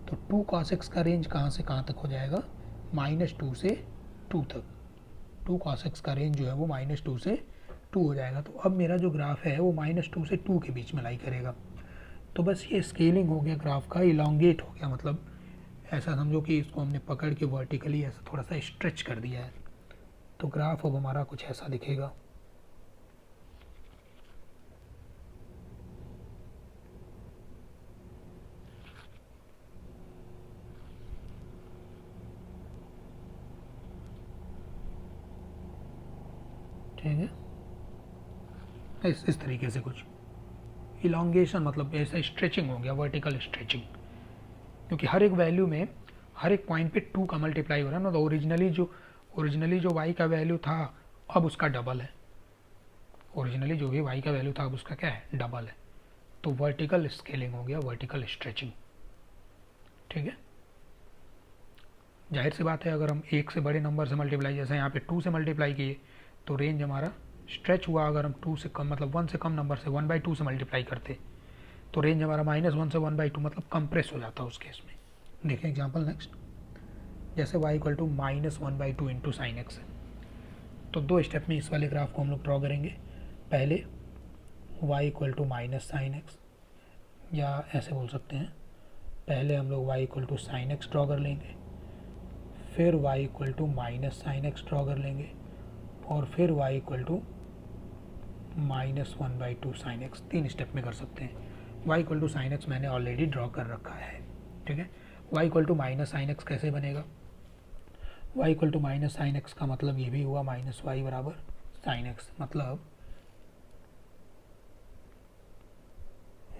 तो 2 cos x का रेंज कहाँ से कहाँ तक हो जाएगा, -2 से 2 तक। 2 cos x का रेंज जो है वो -2 से 2 हो जाएगा। तो अब मेरा जो ग्राफ है वो -2 से 2 के बीच में लाई करेगा। तो बस ये स्केलिंग हो गया, ग्राफ का इलांगेट हो गया, मतलब ऐसा समझो कि इसको हमने पकड़ के वर्टिकली ऐसा थोड़ा सा स्ट्रेच कर दिया है। तो ग्राफ अब हमारा कुछ ऐसा दिखेगा। ठीक है, इस तरीके से कुछ इलांगेशन, मतलब ऐसा स्ट्रेचिंग हो गया, वर्टिकल स्ट्रेचिंग, क्योंकि हर एक वैल्यू में, हर एक पॉइंट पे 2 का मल्टीप्लाई हो रहा है ना। तो ओरिजिनली जो y का वैल्यू था अब उसका डबल है। ओरिजिनली जो भी y का वैल्यू था अब उसका क्या है, डबल है। तो वर्टिकल स्केलिंग हो गया, वर्टिकल स्ट्रेचिंग। ठीक है, जाहिर सी बात है, अगर हम 1 से बड़े नंबर से मल्टीप्लाई, जैसे यहाँ पे 2 से मल्टीप्लाई किए तो रेंज हमारा स्ट्रेच हुआ। अगर हम 2 से कम, मतलब 1 से कम नंबर से 1/2 से मल्टीप्लाई करते तो रेंज हमारा -1 से 1/2, मतलब कंप्रेस हो जाता उस केस में। देखें एग्जांपल नेक्स्ट, जैसे y = -1/2 इंटू साइन एक्स है। तो 2 स्टेप में इस वाले ग्राफ को हम लोग ड्रॉ करेंगे। पहले y = -sin x, या ऐसे बोल सकते हैं, पहले हम लोग y = sin x ड्रॉ कर लेंगे, फिर y = -sin x ड्रॉ कर लेंगे और फिर y = -1/2 sin x। 3 स्टेप में कर सकते हैं। y = sin x मैंने ऑलरेडी ड्रॉ कर रखा है। ठीक है, y = -sin x कैसे बनेगा, y = -sin x का मतलब ये भी हुआ -y = sin x, मतलब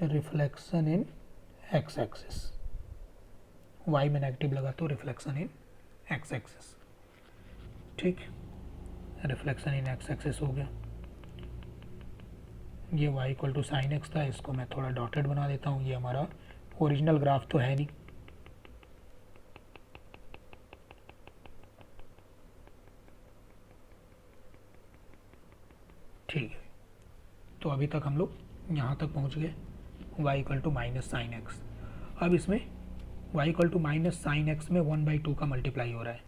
reflection in x axis. Y में नेगेटिव लगा तो रिफ्लेक्शन इन एक्स एक्सिस, ठीक, रिफ्लेक्शन इन एक्स एक्सिस हो गया। ये y equal to sine x था, इसको मैं थोड़ा डॉटेड बना देता हूँ, ये हमारा ओरिजिनल ग्राफ तो है नहीं। ठीक है, तो अभी तक हम लोग यहाँ तक पहुँच गए, y equal to minus sine x. अब इसमें y equal to minus sine x में 1/2 का मल्टीप्लाई हो रहा है,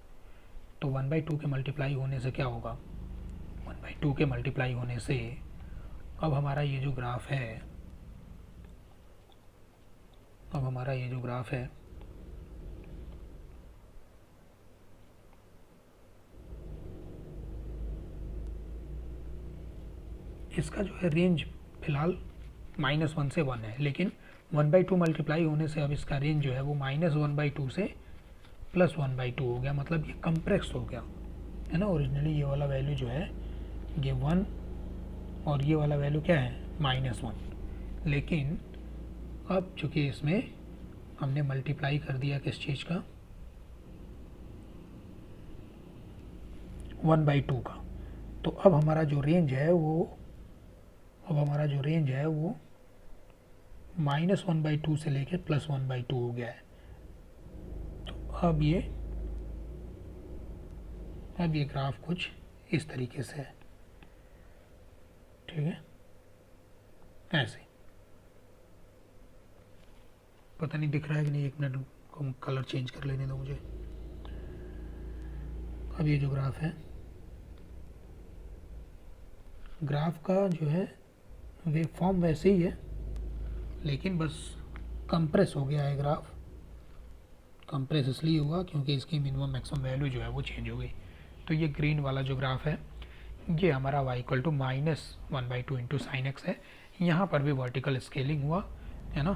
तो 1/2 के मल्टीप्लाई होने से क्या होगा, 1/2 के मल्टीप्लाई होने से अब हमारा ये जो ग्राफ है, इसका जो है रेंज फिलहाल -1 से 1 है, लेकिन 1/2 मल्टीप्लाई होने से अब इसका रेंज जो है वो -1/2 से +1/2 हो गया, मतलब ये कंप्रेस हो गया है ना। ओरिजिनली ये वाला वैल्यू जो है ये 1 और ये वाला वैल्यू क्या है -1, लेकिन अब चूँकि इसमें हमने मल्टीप्लाई कर दिया किस चीज़ का, 1/2 का, तो अब हमारा जो रेंज है वो -1/2 से लेकर +1/2 हो गया है। तो अब ये ग्राफ कुछ इस तरीके से है, ठीक है, ऐसे। पता नहीं दिख रहा है कि नहीं, एक मिनट को कलर चेंज कर लेने दो मुझे। अब ये जो ग्राफ है, ग्राफ का जो है वेव फॉर्म वैसे ही है, लेकिन बस कंप्रेस हो गया है ग्राफ। कंप्रेस इसलिए हुआ क्योंकि इसकी मिनिमम मैक्सिमम वैल्यू जो है वो चेंज हो गई। तो ये ग्रीन वाला जो ग्राफ है ये हमारा y equal to -1/2 into sine x है। यहाँ पर भी वर्टिकल स्केलिंग हुआ है ना,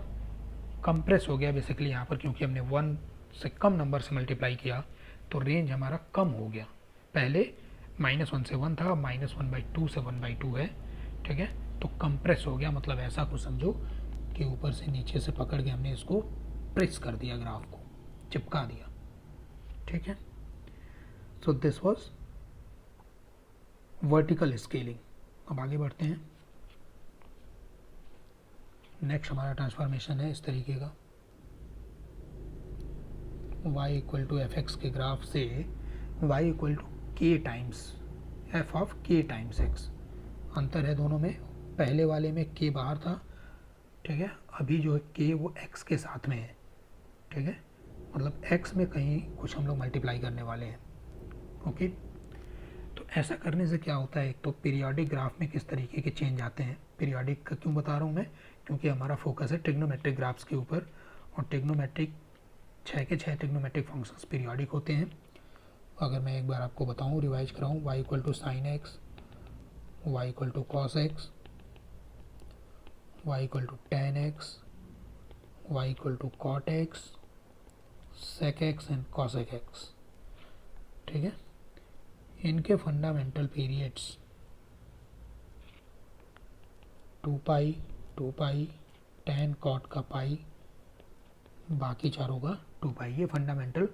कंप्रेस हो गया बेसिकली यहाँ पर, क्योंकि हमने 1 से कम नंबर से मल्टीप्लाई किया तो रेंज हमारा कम हो गया। पहले -1 से 1 था, -1/2 से 1/2 है, ठीक है, तो कंप्रेस हो गया, मतलब ऐसा कुछ समझो कि ऊपर से नीचे से पकड़ के हमने इसको प्रेस कर दिया, ग्राफ को चिपका दिया, ठीक है। So this was vertical scaling. अब आगे बढ़ते हैं, नेक्स्ट हमारा ट्रांसफॉर्मेशन है इस तरीके का, y equal to F x के ग्राफ से y equal to k times f of k times x. अंतर है दोनों में, पहले वाले में k बाहर था, ठीक है, अभी जो है k वो x के साथ में है, ठीक है, मतलब x में कहीं कुछ हम लोग मल्टीप्लाई करने वाले हैं, ओके। तो ऐसा करने से क्या होता है, एक तो पीरियोडिक ग्राफ में किस तरीके के चेंज आते हैं। पीरियोडिक का क्यों बता रहा हूँ मैं, क्योंकि हमारा फोकस है ट्रिग्नोमेट्रिक ग्राफ्स के ऊपर, और ट्रिग्नोमेट्रिक 6 के 6 ट्रिग्नोमेट्रिक फंक्शंस पीरियोडिक होते हैं। अगर मैं एक बार आपको बताऊँ, रिवाइज कराऊँ, y equal to sine X, y equal to cos X, y equal to tan X, y equal to cot X, sec X and cosec X, ठीक है। इनके fundamental periods 2 pi, 2 pi, tan cot का पाई, बाकी चारों का 2 पाई, ये फंडामेंटल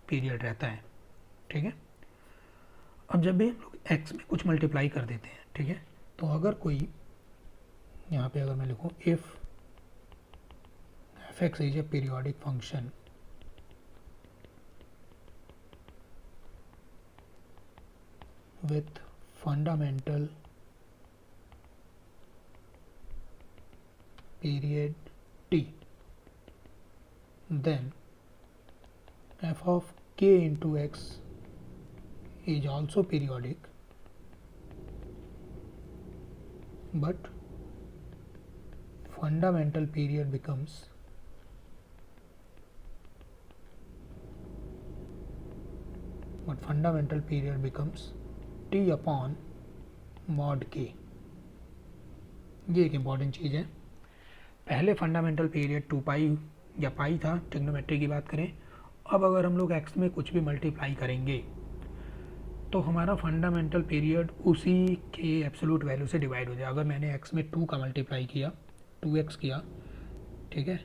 पीरियड रहता है, ठीक है। अब जब भी हम लोग x में कुछ मल्टीप्लाई कर देते हैं, ठीक है, तो अगर कोई यहाँ पे अगर मैं लिखूँ if F x is a periodic function with fundamental period t, then f of k into x is also periodic, but fundamental period becomes t upon mod के। ये एक इम्पॉर्टेंट चीज़ है। पहले फंडामेंटल पीरियड 2 पाई या पाई था, ट्रिग्नोमेट्री की बात करें। अब अगर हम लोग x में कुछ भी मल्टीप्लाई करेंगे तो हमारा फंडामेंटल पीरियड उसी के एब्सोल्यूट वैल्यू से डिवाइड हो जाए। अगर मैंने x में 2 का मल्टीप्लाई किया, 2x किया, ठीक है,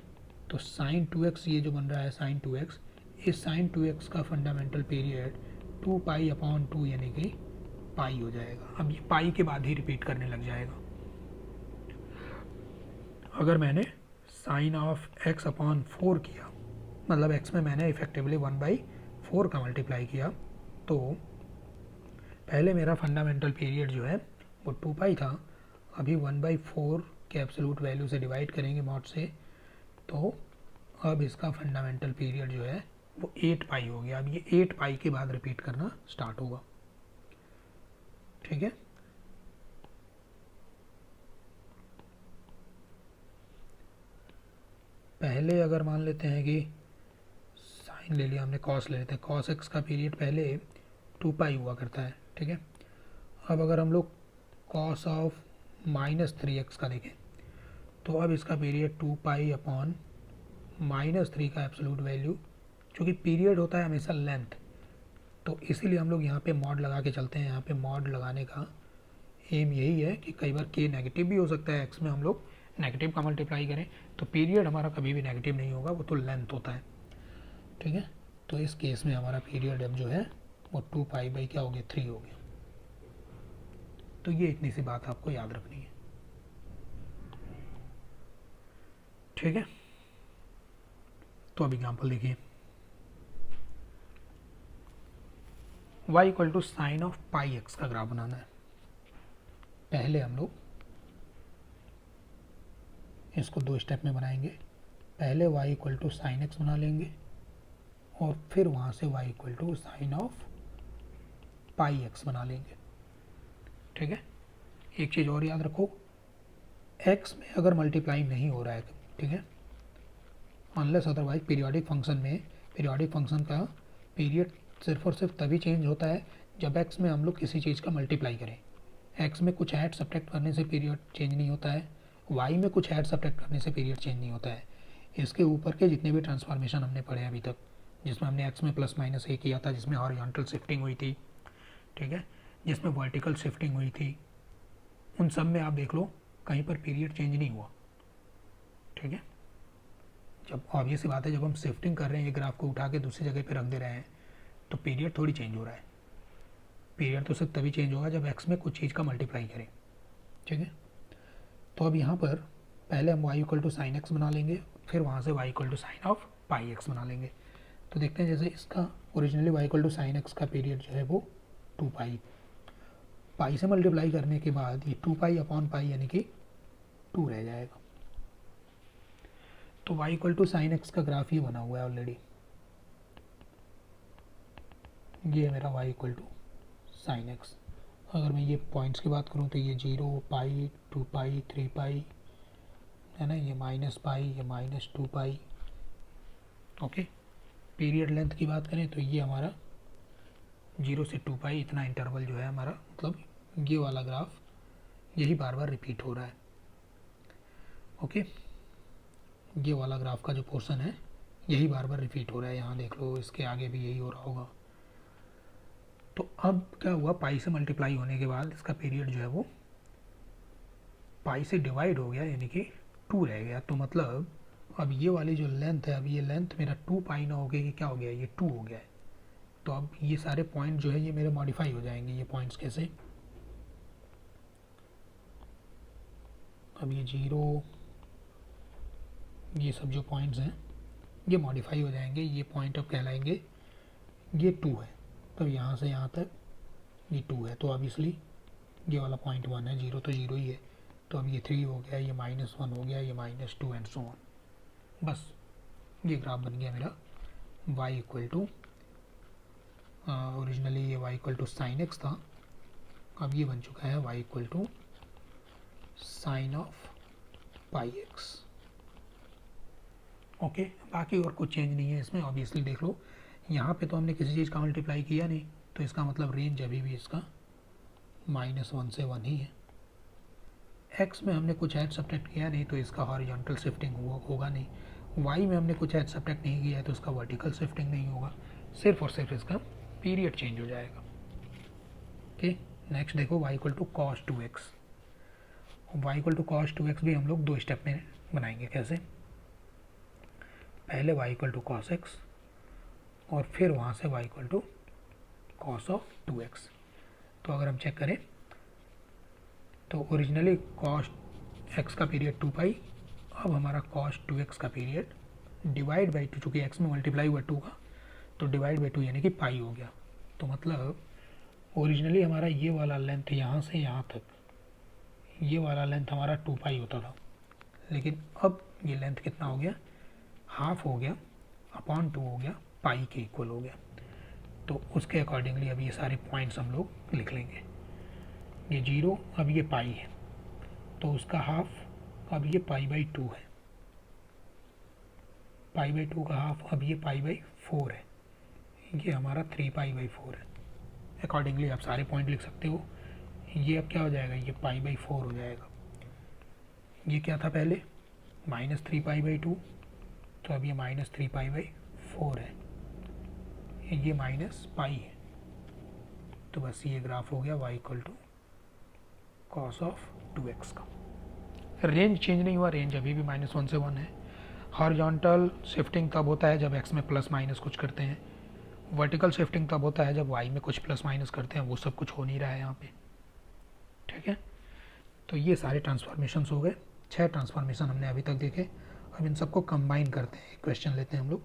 तो साइन 2x ये जो बन रहा है साइन 2x, इस साइन 2x का फंडामेंटल पीरियड 2 पाई/2 यानी कि पाई हो जाएगा। अब ये पाई के बाद ही रिपीट करने लग जाएगा। अगर मैंने साइन ऑफ x/4 किया, मतलब x में मैंने इफेक्टिवली 1/4 का मल्टीप्लाई किया, तो पहले मेरा फंडामेंटल पीरियड जो है वो 2 पाई था। अभी 1/4 के एब्सोल्यूट वैल्यू से डिवाइड करेंगे मॉड से, तो अब इसका फंडामेंटल पीरियड जो है वो 8 पाई हो गया। अब ये 8 पाई के बाद रिपीट करना स्टार्ट होगा। ठीक है, पहले अगर मान लेते हैं कि साइन ले लिया हमने, कॉस ले लेते हैं। कॉस एक्स का पीरियड पहले 2 पाई हुआ करता है। ठीक है, अब अगर हम लोग कॉस ऑफ -3x का देखें, तो अब इसका पीरियड 2 पाई/-3 का एब्सोल्यूट वैल्यू, क्योंकि पीरियड होता है हमेशा लेंथ, तो इसीलिए हम लोग यहाँ पे मॉड लगा के चलते हैं। यहाँ पे मॉड लगाने का एम यही है कि कई बार के नेगेटिव भी हो सकता है, एक्स में हम लोग नेगेटिव का मल्टीप्लाई करें तो पीरियड हमारा कभी भी नेगेटिव नहीं होगा, वो तो लेंथ होता है। ठीक है, तो इस केस में हमारा पीरियड अब जो है वो 2 पाई/ क्या हो गया, 3 हो गया। तो ये इतनी सी बात आपको याद रखनी है। ठीक है, तो अब एग्जाम्पल देखिए, y = sine of pi x का ग्राफ बनाना है। पहले हम लोग इसको 2 स्टेप में बनाएंगे। पहले y = साइन एक्स बना लेंगे और फिर वहाँ से y = sine of pi x बना लेंगे। ठीक है, एक चीज़ और याद रखो, x में अगर मल्टीप्लाई नहीं हो रहा है, ठीक है, अनलेस अदरवाइज पीरियोडिक फंक्शन में, पीरियोडिक फंक्शन का पीरियड सिर्फ और सिर्फ तभी चेंज होता है जब x में हम लोग किसी चीज़ का मल्टीप्लाई करें। x में कुछ ऐड सब्ट्रैक्ट करने से पीरियड चेंज नहीं होता है, y में कुछ ऐड सब्ट्रैक्ट करने से पीरियड चेंज नहीं होता है। इसके ऊपर के जितने भी ट्रांसफॉर्मेशन हमने पढ़े अभी तक, जिसमें हमने x में +-a किया था, जिसमें हॉरिजॉन्टल शिफ्टिंग हुई थी, ठीक है, जिसमें वर्टिकल शिफ्टिंग हुई थी, उन सब में आप देख लो कहीं पर पीरियड चेंज नहीं हुआ। ठीक है, जब ऑब्वियस सी बात है, जब हम शिफ्टिंग कर रहे हैं, एक ग्राफ को उठा के दूसरी जगह पे रख दे रहे हैं, तो पीरियड थोड़ी चेंज हो रहा है। पीरियड तो सिर्फ तभी चेंज होगा जब एक्स में कुछ चीज़ का मल्टीप्लाई करें। ठीक है, तो अब यहाँ पर पहले हम y = साइन एक्स बना लेंगे, फिर वहाँ से y = sine of pi x बना लेंगे। तो देखते हैं, जैसे इसका ओरिजिनली y = साइन एक्स का पीरियड जो है वो 2 पाई से मल्टीप्लाई करने के बाद ये 2 पाई/पाई यानी कि 2 रह जाएगा। तो y = साइन एक्स का ग्राफ ये बना हुआ है ऑलरेडी। ये मेरा y = साइन एक्स। अगर मैं ये पॉइंट्स की बात करूँ तो ये 0 पाई, 2 पाई, 3 पाई है ना, ये -पाई, ये -2 पाई। ओके, पीरियड लेंथ की बात करें तो ये हमारा 0 से 2 पाई इतना इंटरवल जो है हमारा, मतलब ये वाला ग्राफ यही बार बार रिपीट हो रहा है। ओके, ये वाला ग्राफ का जो पोर्शन है यही बार बार रिपीट हो रहा है। यहाँ देख लो, इसके आगे भी यही हो रहा होगा। तो अब क्या हुआ, पाई से मल्टीप्लाई होने के बाद इसका पीरियड जो है वो पाई से डिवाइड हो गया, यानी कि 2 रह गया। तो मतलब अब ये वाली जो लेंथ है, अब ये लेंथ मेरा 2 पाई ना हो गया, ये क्या हो गया, ये 2 हो गया है। तो अब ये सारे पॉइंट जो है ये मेरे मॉडिफाई हो जाएंगे। ये पॉइंट्स कैसे, अब ये 0, ये सब जो पॉइंट्स हैं ये मॉडिफाई हो जाएंगे। ये पॉइंट अब कहलाएंगे, ये 2 है, तो यहाँ से यहाँ तक ये 2 है, तो ऑब्वियसली ये वाला पॉइंट 1 है, 0 तो 0 ही है। तो अब ये 3 हो गया, ये -1 हो गया, ये -2 एंड सो ऑन। बस ये ग्राफ बन गया मेरा y = ओरिजिनली ये y = साइन एक्स था, अब ये बन चुका है y = sine of pi x. Okay, बाकी और कुछ चेंज नहीं है इसमें। ऑब्वियसली देख लो, यहाँ पे तो हमने किसी चीज़ का मल्टीप्लाई किया नहीं, तो इसका मतलब रेंज अभी भी इसका -1 से 1 ही है। x में हमने कुछ ऐड सब्ट्रैक्ट किया नहीं, तो इसका हॉरिजॉन्टल शिफ्टिंग होगा नहीं। y में हमने कुछ ऐड सब्ट्रैक्ट नहीं किया है, तो इसका वर्टिकल शिफ्टिंग नहीं होगा। सिर्फ और सिर्फ इसका पीरियड चेंज हो जाएगा। ओके, नेक्स्ट देखो y = cos 2x। y = cos 2x भी हम लोग 2 स्टेप में बनाएंगे। कैसे, पहले y equal to cos x और फिर वहाँ से y equal to cos of 2x। तो अगर हम चेक करें तो ओरिजिनली कॉस एक्स का पीरियड 2 पाई, अब हमारा कॉस 2x का पीरियड डिवाइड बाई 2, चूँकि x में मल्टीप्लाई हुआ 2 का तो डिवाइड बाई 2 यानी कि पाई हो गया। तो मतलब ओरिजिनली हमारा ये वाला लेंथ यहाँ से यहाँ तक, ये वाला लेंथ हमारा 2 पाई होता था, लेकिन अब ये लेंथ कितना हो गया, हाफ हो गया, अपॉन 2 हो गया, पाई के इक्वल हो गया। तो उसके अकॉर्डिंगली अब ये सारे पॉइंट्स हम लोग लिख लेंगे। ये 0 अब ये पाई है, तो उसका हाफ अब ये पाई बाई 2 है, पाई बाई 2 का हाफ अब ये पाई बाई 4 है, ये हमारा 3 पाई बाई 4 है। अकॉर्डिंगली आप सारे पॉइंट लिख सकते हो। ये अब क्या हो जाएगा, ये पाई बाई 4 हो जाएगा। ये क्या था पहले, -3 पाई बाई 2, तो अब ये -3 पाई बाई 4 है, ये माइनस पाई है। तो बस ये ग्राफ हो गया y equal to cos of 2x का। रेंज चेंज नहीं हुआ, रेंज अभी भी -1 से 1 है। हॉरिजॉन्टल शिफ्टिंग तब होता है जब x में प्लस माइनस कुछ करते हैं, वर्टिकल शिफ्टिंग तब होता है जब y में कुछ प्लस माइनस करते हैं, वो सब कुछ हो नहीं रहा है यहाँ पे। ठीक है, तो ये सारे ट्रांसफॉर्मेशंस हो गए, 6 ट्रांसफॉर्मेशन हमने अभी तक देखे। अब इन सबको कंबाइन करते हैं, एक क्वेश्चन लेते हैं हम लोग।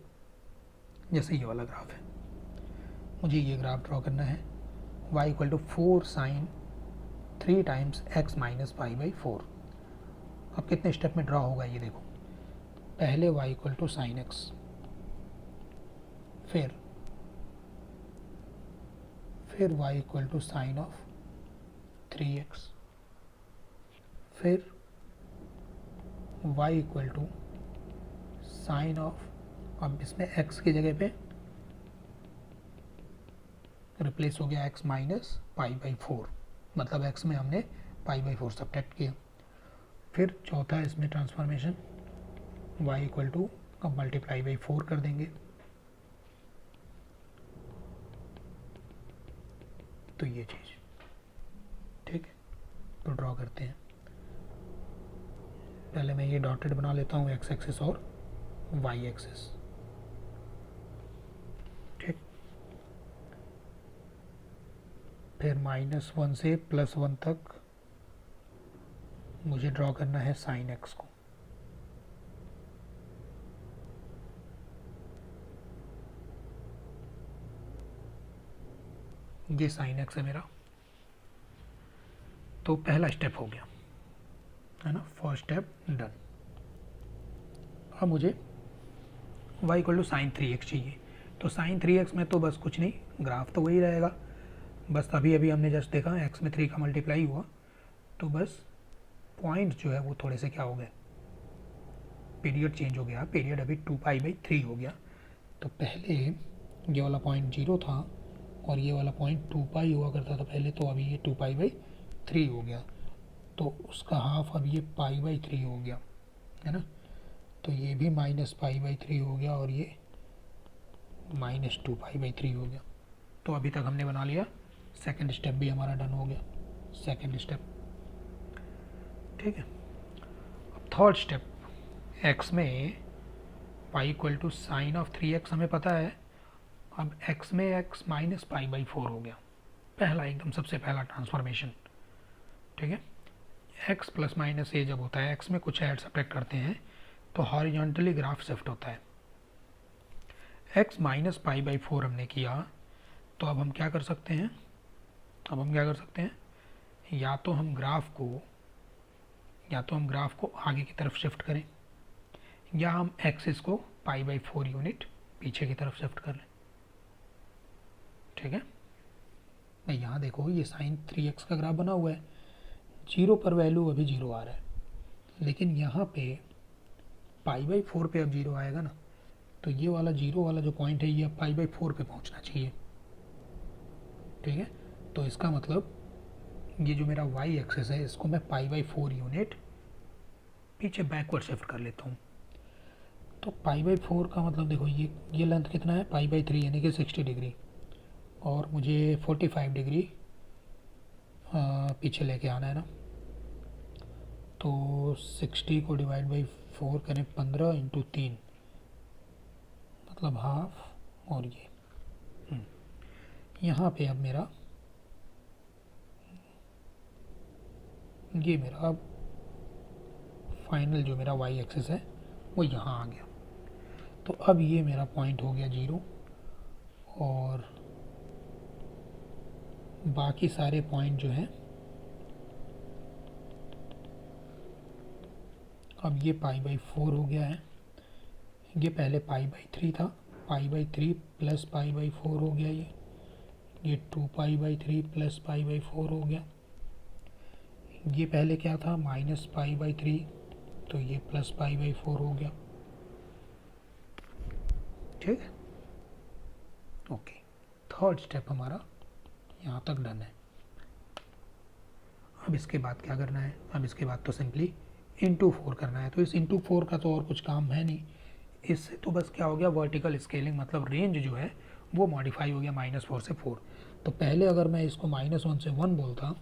जैसे ये वाला ग्राफ है, मुझे ये ग्राफ ड्रॉ करना है, y equal to 4 sine 3 times x minus pi by 4। अब कितने स्टेप में ड्रॉ होगा ये देखो, पहले y equal to sine x, फिर y equal to sine of 3x, फिर y equal to sine of, अब इसमें x की जगह पे रिप्लेस हो गया x माइनस पाई बाई 4, मतलब x में हमने पाई बाई 4 सब्ट्रैक्ट किया। फिर चौथा इसमें ट्रांसफॉर्मेशन y इक्वल टू, अब मल्टीप्लाई बाई 4 कर देंगे, तो ये चीज़ ठीक है। तो ड्रॉ करते हैं, पहले मैं ये डॉटेड बना लेता हूँ x एक्सिस और y एक्सिस। ठीक, फिर -1 से +1 तक मुझे ड्रॉ करना है साइन x को। ये साइन x है मेरा, तो पहला स्टेप हो गया है ना, फर्स्ट स्टेप डन। अब मुझे y equal to sign 3x चाहिए, तो साइन 3x में तो बस कुछ नहीं, ग्राफ तो वही रहेगा, बस अभी अभी हमने जस्ट देखा x में 3 का मल्टीप्लाई हुआ, तो बस पॉइंट जो है वो थोड़े से क्या हो गए, पीरियड चेंज हो गया, पीरियड अभी 2 पाई बाई 3 हो गया। तो पहले ये वाला पॉइंट 0 था और ये वाला पॉइंट 2 पाई हुआ करता था पहले, तो अभी ये 2 पाई बाई 3 हो गया, तो उसका हाफ अब ये पाई बाई 3 हो गया है ना, तो ये भी माइनस पाई बाई 3 हो गया और ये -2 पाई बाई 3 हो गया। तो अभी तक हमने बना लिया, सेकंड स्टेप भी हमारा डन हो गया, सेकंड स्टेप ठीक है। अब थर्ड स्टेप, x में y equal to sine of 3x हमें पता है, अब x में x माइनस पाई बाई 4 हो गया, पहला एकदम सबसे पहला ट्रांसफॉर्मेशन। ठीक है, x प्लस माइनस ये जब होता है, x में कुछ ऐड सब्ट्रैक्ट करते हैं तो हॉरिजॉन्टली ग्राफ शिफ्ट होता है। x माइनस पाई बाई 4 हमने किया, तो अब हम क्या कर सकते हैं, या तो हम ग्राफ को आगे की तरफ शिफ्ट करें, या हम एक्सिस को पाई बाई 4 यूनिट पीछे की तरफ शिफ्ट कर लें। ठीक है, नहीं यहाँ देखो ये साइन 3x का ग्राफ बना हुआ है, 0 पर वैल्यू अभी 0 आ रहा है, लेकिन यहाँ पे पाई बाई 4 पे अब 0 आएगा ना, तो ये वाला 0 वाला जो पॉइंट है ये अब पाई बाई 4 पे पहुँचना चाहिए। ठीक है, तो इसका मतलब ये जो मेरा y एक्सेस है इसको मैं पाई बाई 4 यूनिट पीछे बैकवर्ड शिफ्ट कर लेता हूँ। तो पाई बाई 4 का मतलब देखो ये लेंथ कितना है, पाई बाई 3 यानी कि 60 डिग्री, और मुझे 45 डिग्री पीछे लेके आना है ना, तो 60 को डिवाइड बाई 4 करें 15 इंटू 3, मतलब हाफ और ये यहाँ पे अब मेरा ये मेरा अब फाइनल जो मेरा वाई एक्सिस है वो यहाँ आ गया। तो अब ये मेरा पॉइंट हो गया 0 और बाकी सारे पॉइंट जो हैं अब ये π/4 हो गया है। ये पहले π/3 था, π/3 प्लस π/4 हो गया ये 2π/3 प्लस π/4 हो गया। ये पहले क्या था माइनस π/3, तो ये प्लस π/4 हो गया। ठीक है, ओके। थर्ड स्टेप हमारा यहाँ तक डन है। अब इसके बाद क्या करना है, अब इसके बाद तो सिंपली इंटू 4 करना है। तो इस इंटू 4 का तो और कुछ काम है नहीं, इससे तो बस क्या हो गया वर्टिकल स्केलिंग, मतलब रेंज जो है वो मॉडिफाई हो गया -4 से 4। तो पहले अगर मैं इसको -1 से 1 बोलता,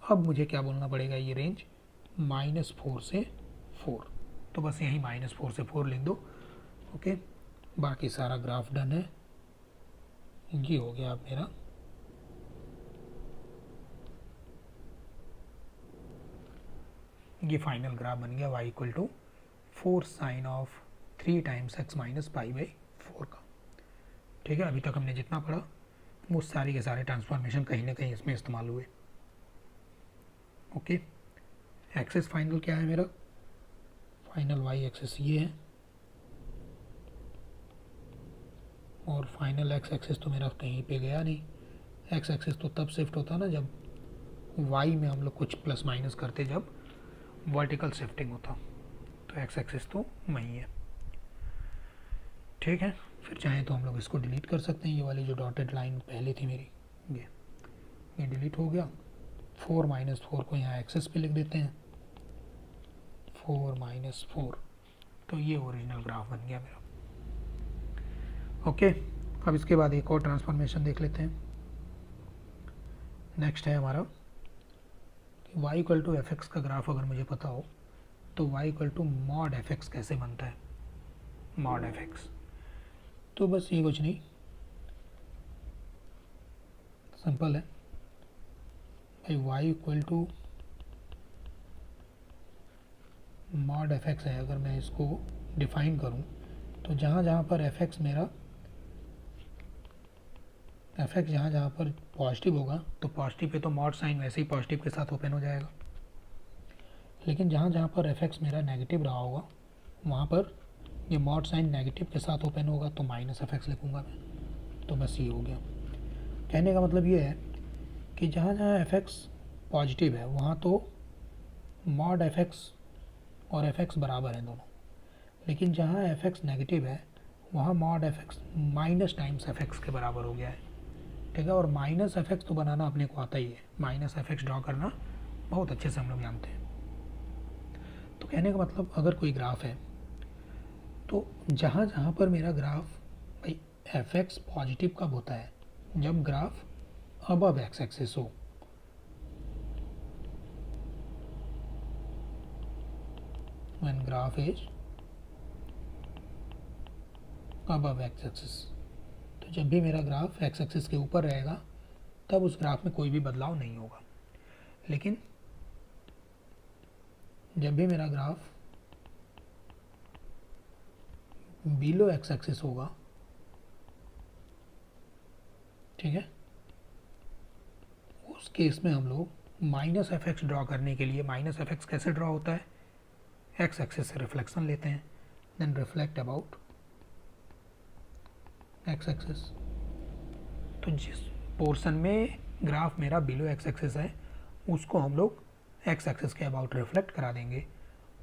अब मुझे क्या बोलना पड़ेगा, ये रेंज -4 से 4। तो बस यही -4 से 4 लिख दो। ओके, बाकी सारा ग्राफ डन है। ये हो गया अब मेरा ये फाइनल ग्राफ बन गया y equal to 4 sine of 3 times x minus π/4 का। ठीक है, अभी तक हमने जितना पढ़ा वो सारे के सारे ट्रांसफॉर्मेशन कहीं ना कहीं इसमें इस्तेमाल हुए। ओके, एक्सिस फाइनल क्या है मेरा, फाइनल y एक्सिस ये है और फाइनल x एक्सिस तो मेरा कहीं पे गया नहीं। x एक्सिस तो तब शिफ्ट होता ना जब y में हम लोग कुछ प्लस माइनस करते, जब वर्टिकल शिफ्टिंग होता। तो x एक्सिस तो वही है। ठीक है, फिर चाहें तो हम लोग इसको डिलीट कर सकते हैं। ये वाली जो डॉटेड लाइन पहले थी मेरी, ये डिलीट हो गया। 4 - 4 को यहाँ एक्सेस पे लिख देते हैं, 4 - 4। तो ये ओरिजिनल ग्राफ बन गया मेरा। ओके, अब इसके बाद एक और ट्रांसफॉर्मेशन देख लेते हैं। नेक्स्ट है हमारा y equal to F x का ग्राफ अगर मुझे पता हो तो y equal to mod f x कैसे बनता है, मॉड एफ एक्स। तो बस ये कुछ नहीं, सिंपल है भाई, y equal to mod f x है। अगर मैं इसको डिफाइन करूं तो जहाँ जहाँ पर एफ एक्स मेरा एफ एक्स जहाँ पर पॉजिटिव होगा तो पॉजिटिव पे तो मॉड साइन वैसे ही पॉजिटिव के साथ ओपन हो जाएगा। लेकिन जहाँ जहाँ पर एफ एक्स मेरा नेगेटिव रहा होगा वहाँ पर ये मॉड साइन नेगेटिव के साथ ओपन होगा, तो माइनस एफ एक्स लिखूँगा मैं। तो बस ये हो गया। कहने का मतलब ये है कि जहाँ जहाँ एफ एक्स पॉजिटिव है वहाँ तो मॉड एफ एक्स और एफ एक्स बराबर हैं दोनों। लेकिन जहाँ एफ एक्स नेगेटिव है वहाँ mod f x minus times F x के बराबर हो गया है। ठीक है, और माइनस एफ एक्स तो बनाना अपने को आता ही है, माइनस एफ एक्स ड्रॉ करना बहुत अच्छे से हम लोग जानते हैं। तो कहने का मतलब अगर कोई ग्राफ है तो जहाँ जहाँ पर मेरा ग्राफ भाई एफ एक्स पॉजिटिव कब होता है, जब ग्राफ अबव एक्स एक्सिस हो। When graph is above x axis, तो जब भी मेरा ग्राफ एक्स एक्सिस के ऊपर रहेगा तब उस ग्राफ में कोई भी बदलाव नहीं होगा। लेकिन जब भी मेरा ग्राफ बिलो एक्स एक्सिस होगा, ठीक है, उस केस में हम लोग माइनस एफ एक्स ड्रॉ करने के लिए, माइनस एफ एक्स कैसे ड्रॉ होता है, एक्स एक्सिस से रिफ्लेक्शन लेते हैं, then reflect about x axis. तो जिस पोर्शन में ग्राफ मेरा बिलो एक्स एक्सिस है उसको हम लोग एक्स एक्सिस के अबाउट रिफ्लेक्ट करा देंगे,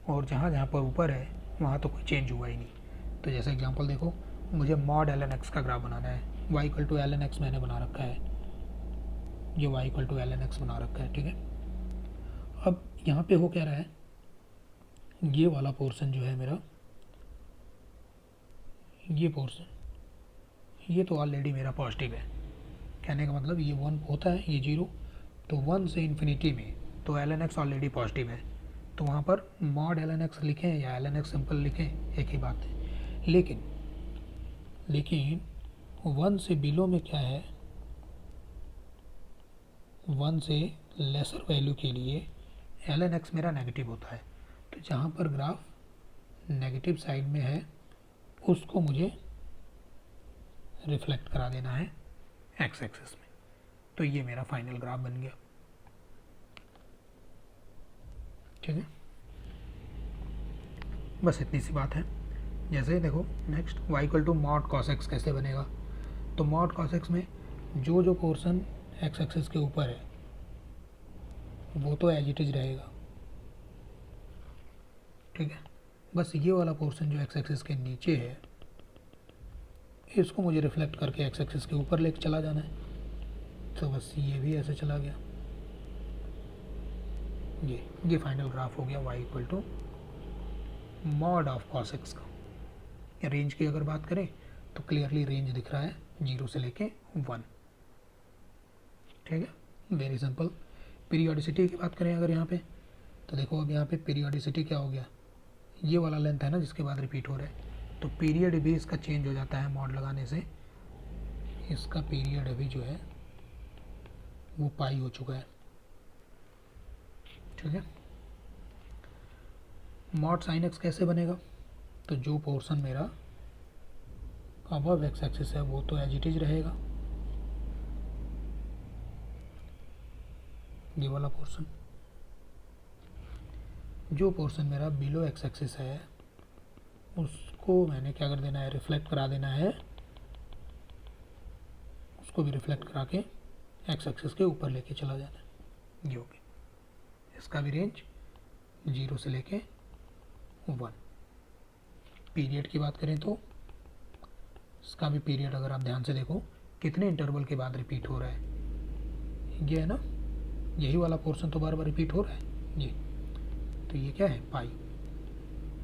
और जहाँ जहाँ पर ऊपर है वहाँ तो कोई चेंज हुआ ही नहीं। तो जैसे एग्जांपल देखो, मुझे मॉड एल एन एक्स का ग्राफ बनाना है, y equal to l n x मैंने बना रखा है, ये y equal to l n x बना रखा है। ठीक है, अब यहाँ पे हो क्या रहा है, ये वाला पोर्शन जो है मेरा, ये पोर्शन ये तो ऑलरेडी मेरा पॉजिटिव है। कहने का मतलब ये 1 होता है, ये 0, तो 1 से इन्फिनिटी में तो l n x already positive है, तो वहाँ पर मॉड एल एन एक्स लिखें या एल एन एक्स सिंपल लिखें एक ही बात है। लेकिन लेकिन 1 से बिलो में क्या है, 1 से लेसर वैल्यू के लिए ln x मेरा नेगेटिव होता है। तो जहाँ पर ग्राफ नेगेटिव साइड में है उसको मुझे रिफ्लेक्ट करा देना है x एक्सिस में। तो ये मेरा फाइनल ग्राफ बन गया। ठीक है, बस इतनी सी बात है। जैसे देखो next y equal to mod cos x कैसे बनेगा। तो मॉड कॉस एक्स में जो जो पोर्शन x एक्सिस के ऊपर है वो तो एज इट इज रहेगा। ठीक है, बस ये वाला पोर्शन जो x एक्सिस के नीचे है इसको मुझे रिफ्लेक्ट करके x एक्सिस के ऊपर लेके चला जाना है। तो बस ये भी ऐसे चला गया। ये फाइनल ग्राफ हो गया y equal to mod of cos x का। रेंज की अगर बात करें तो क्लियरली रेंज दिख रहा है 0 से लेके 1। ठीक है, वेरी सिंपल। पीरियोडिसिटी की बात करें अगर यहाँ पे, तो देखो अब यहाँ पे पीरियोडिसिटी क्या हो गया, ये वाला लेंथ है ना जिसके बाद रिपीट हो रहा है। तो पीरियड भी इसका चेंज हो जाता है मॉड लगाने से। इसका पीरियड अभी जो है वो पाई हो चुका है। ठीक है, मॉड साइन एक्स कैसे बनेगा। तो जो पोर्शन मेरा अबव एक्स एक्सिस है वो तो एज इट इज रहेगा, ये वाला पोर्शन। जो पोर्शन मेरा बिलो एक्स एक्सिस है उसको मैंने क्या कर देना है, रिफ्लेक्ट करा देना है, उसको भी रिफ्लेक्ट करा के एक्स एक्सिस के ऊपर लेके चला जाना है। ये हो गया। इसका भी रेंज 0 से लेके 1। पीरियड की बात करें तो इसका भी पीरियड अगर आप ध्यान से देखो कितने इंटरवल के बाद रिपीट हो रहा है, ये है ना, यही वाला पोर्शन तो बार बार रिपीट हो रहा है ये। तो ये क्या है, पाई।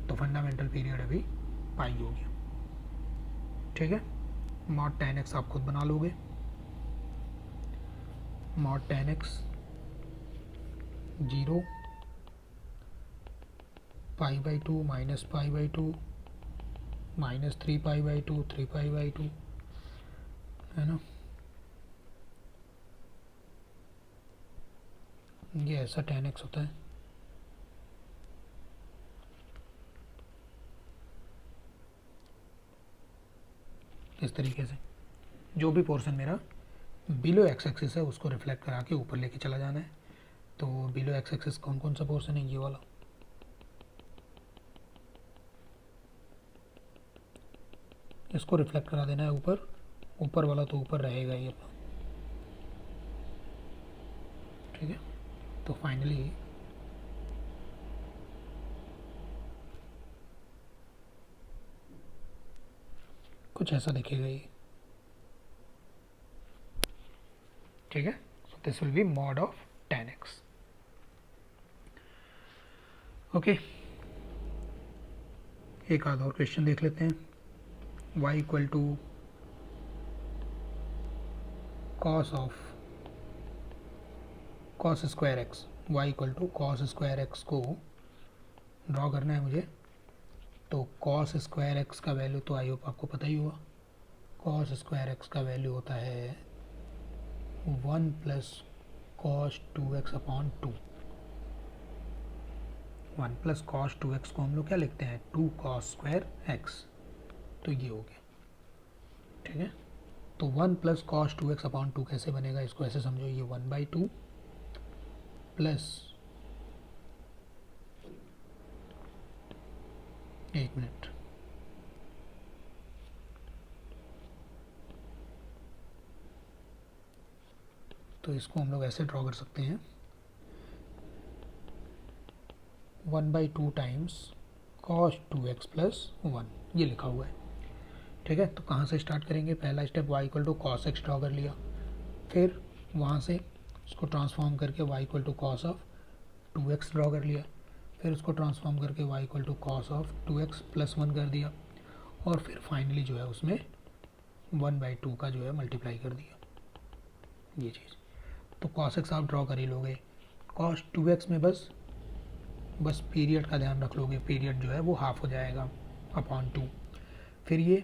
तो फंडामेंटल पीरियड अभी पाई हो गया। ठीक है, मॉड tan x आप खुद बना लोगे। Mod tan x 0 π/2 minus π/2 minus 3π/2 3π/2 है ना। ये ऐसा tan x होता है। इस तरीके से जो भी पोर्शन मेरा बिलो एक्स एक्सिस है उसको रिफ्लेक्ट करा के ऊपर लेके चला जाना है। तो बिलो एक्स एक्सिस कौन कौन सा पोर्शन है, ये वाला। इसको रिफ्लेक्ट करा देना है ऊपर, ऊपर वाला तो ऊपर रहेगा ये अपना। ठीक है, तो फाइनली कुछ ऐसा दिखेगा ये। ठीक है, so this will be mod of tan x। Okay, एक आध और क्वेश्चन देख लेते हैं। y equal to cos of cos square x, y equal to cos square x को ड्रॉ करना है मुझे। तो कॉस स्क्वायर एक्स का वैल्यू तो आई होप आपको पता ही होगा। कॉस स्क्वायर एक्स का वैल्यू होता है 1 plus cos 2x upon 2। 1 plus cos 2x को हम लोग क्या लिखते हैं, 2 कॉस स्क्वायर एक्स। तो ये हो गया। ठीक है, तो 1 प्लस कॉस 2x अपॉन 2 कैसे बनेगा, इसको ऐसे समझो, ये 1/2 प्लस, एक मिनट, तो इसको हम लोग ऐसे ड्रॉ कर सकते हैं 1/2 टाइम्स कॉस 2x प्लस 1, ये लिखा हुआ है। ठीक है, तो कहाँ से स्टार्ट करेंगे, पहला step y equal to cos x draw कर लिया, फिर वहाँ से उसको ट्रांसफॉर्म करके y equal to cos of 2x draw कर लिया, फिर उसको ट्रांसफॉर्म करके y equal to cos of 2x plus 1 कर दिया, और फिर फाइनली जो है उसमें 1/2 का जो है मल्टीप्लाई कर दिया, ये चीज़। तो कॉस एक्स आप ड्रॉ कर ही लोगे। कॉस 2x में बस पीरियड का ध्यान रख लोगे, पीरियड जो है वो हाफ हो जाएगा अपॉन 2। फिर ये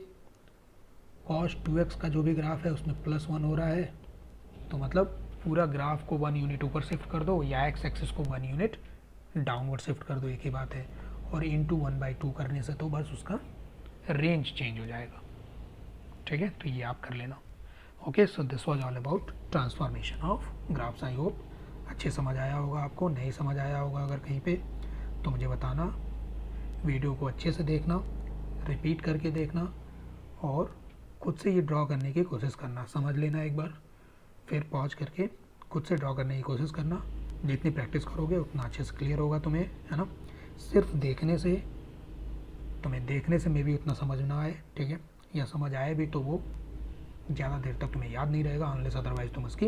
cos 2x का जो भी ग्राफ है उसमें +1 हो रहा है, तो मतलब पूरा ग्राफ को 1 यूनिट ऊपर शिफ्ट कर दो या एक्स एक्सिस को 1 यूनिट डाउनवर्ड शिफ्ट कर दो, एक ही बात है। और इंटू 1/2 करने से तो बस उसका रेंज चेंज हो जाएगा, ठीक है। तो ये आप कर लेना। Okay, so this was all about transformation of graphs. I hope अच्छे समझ आया होगा आपको। नहीं समझ आया होगा अगर कहीं पे तो मुझे बताना, वीडियो को अच्छे से देखना, रिपीट करके देखना और खुद से ये ड्रॉ करने की कोशिश करना। समझ लेना एक बार, फिर पॉज करके खुद से ड्रॉ करने की कोशिश करना। जितनी प्रैक्टिस करोगे उतना अच्छे से क्लियर होगा तुम्हें, है ना। सिर्फ देखने से, तुम्हें देखने से मे भी उतना समझ ना आए, ठीक है, या समझ आए भी तो वो ज़्यादा देर तक तुम्हें याद नहीं रहेगा, अनलेस अदरवाइज तुम उसकी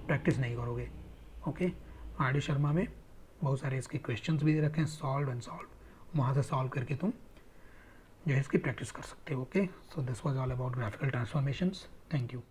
प्रैक्टिस नहीं करोगे। ओके, RD शर्मा में बहुत सारे इसके क्वेश्चंस भी दे रखे हैं, सॉल्व एंड सॉल्व, वहाँ से सॉल्व करके तुम जो है इसकी प्रैक्टिस कर सकते हो। Okay, so this was all about graphical transformations. Thank you.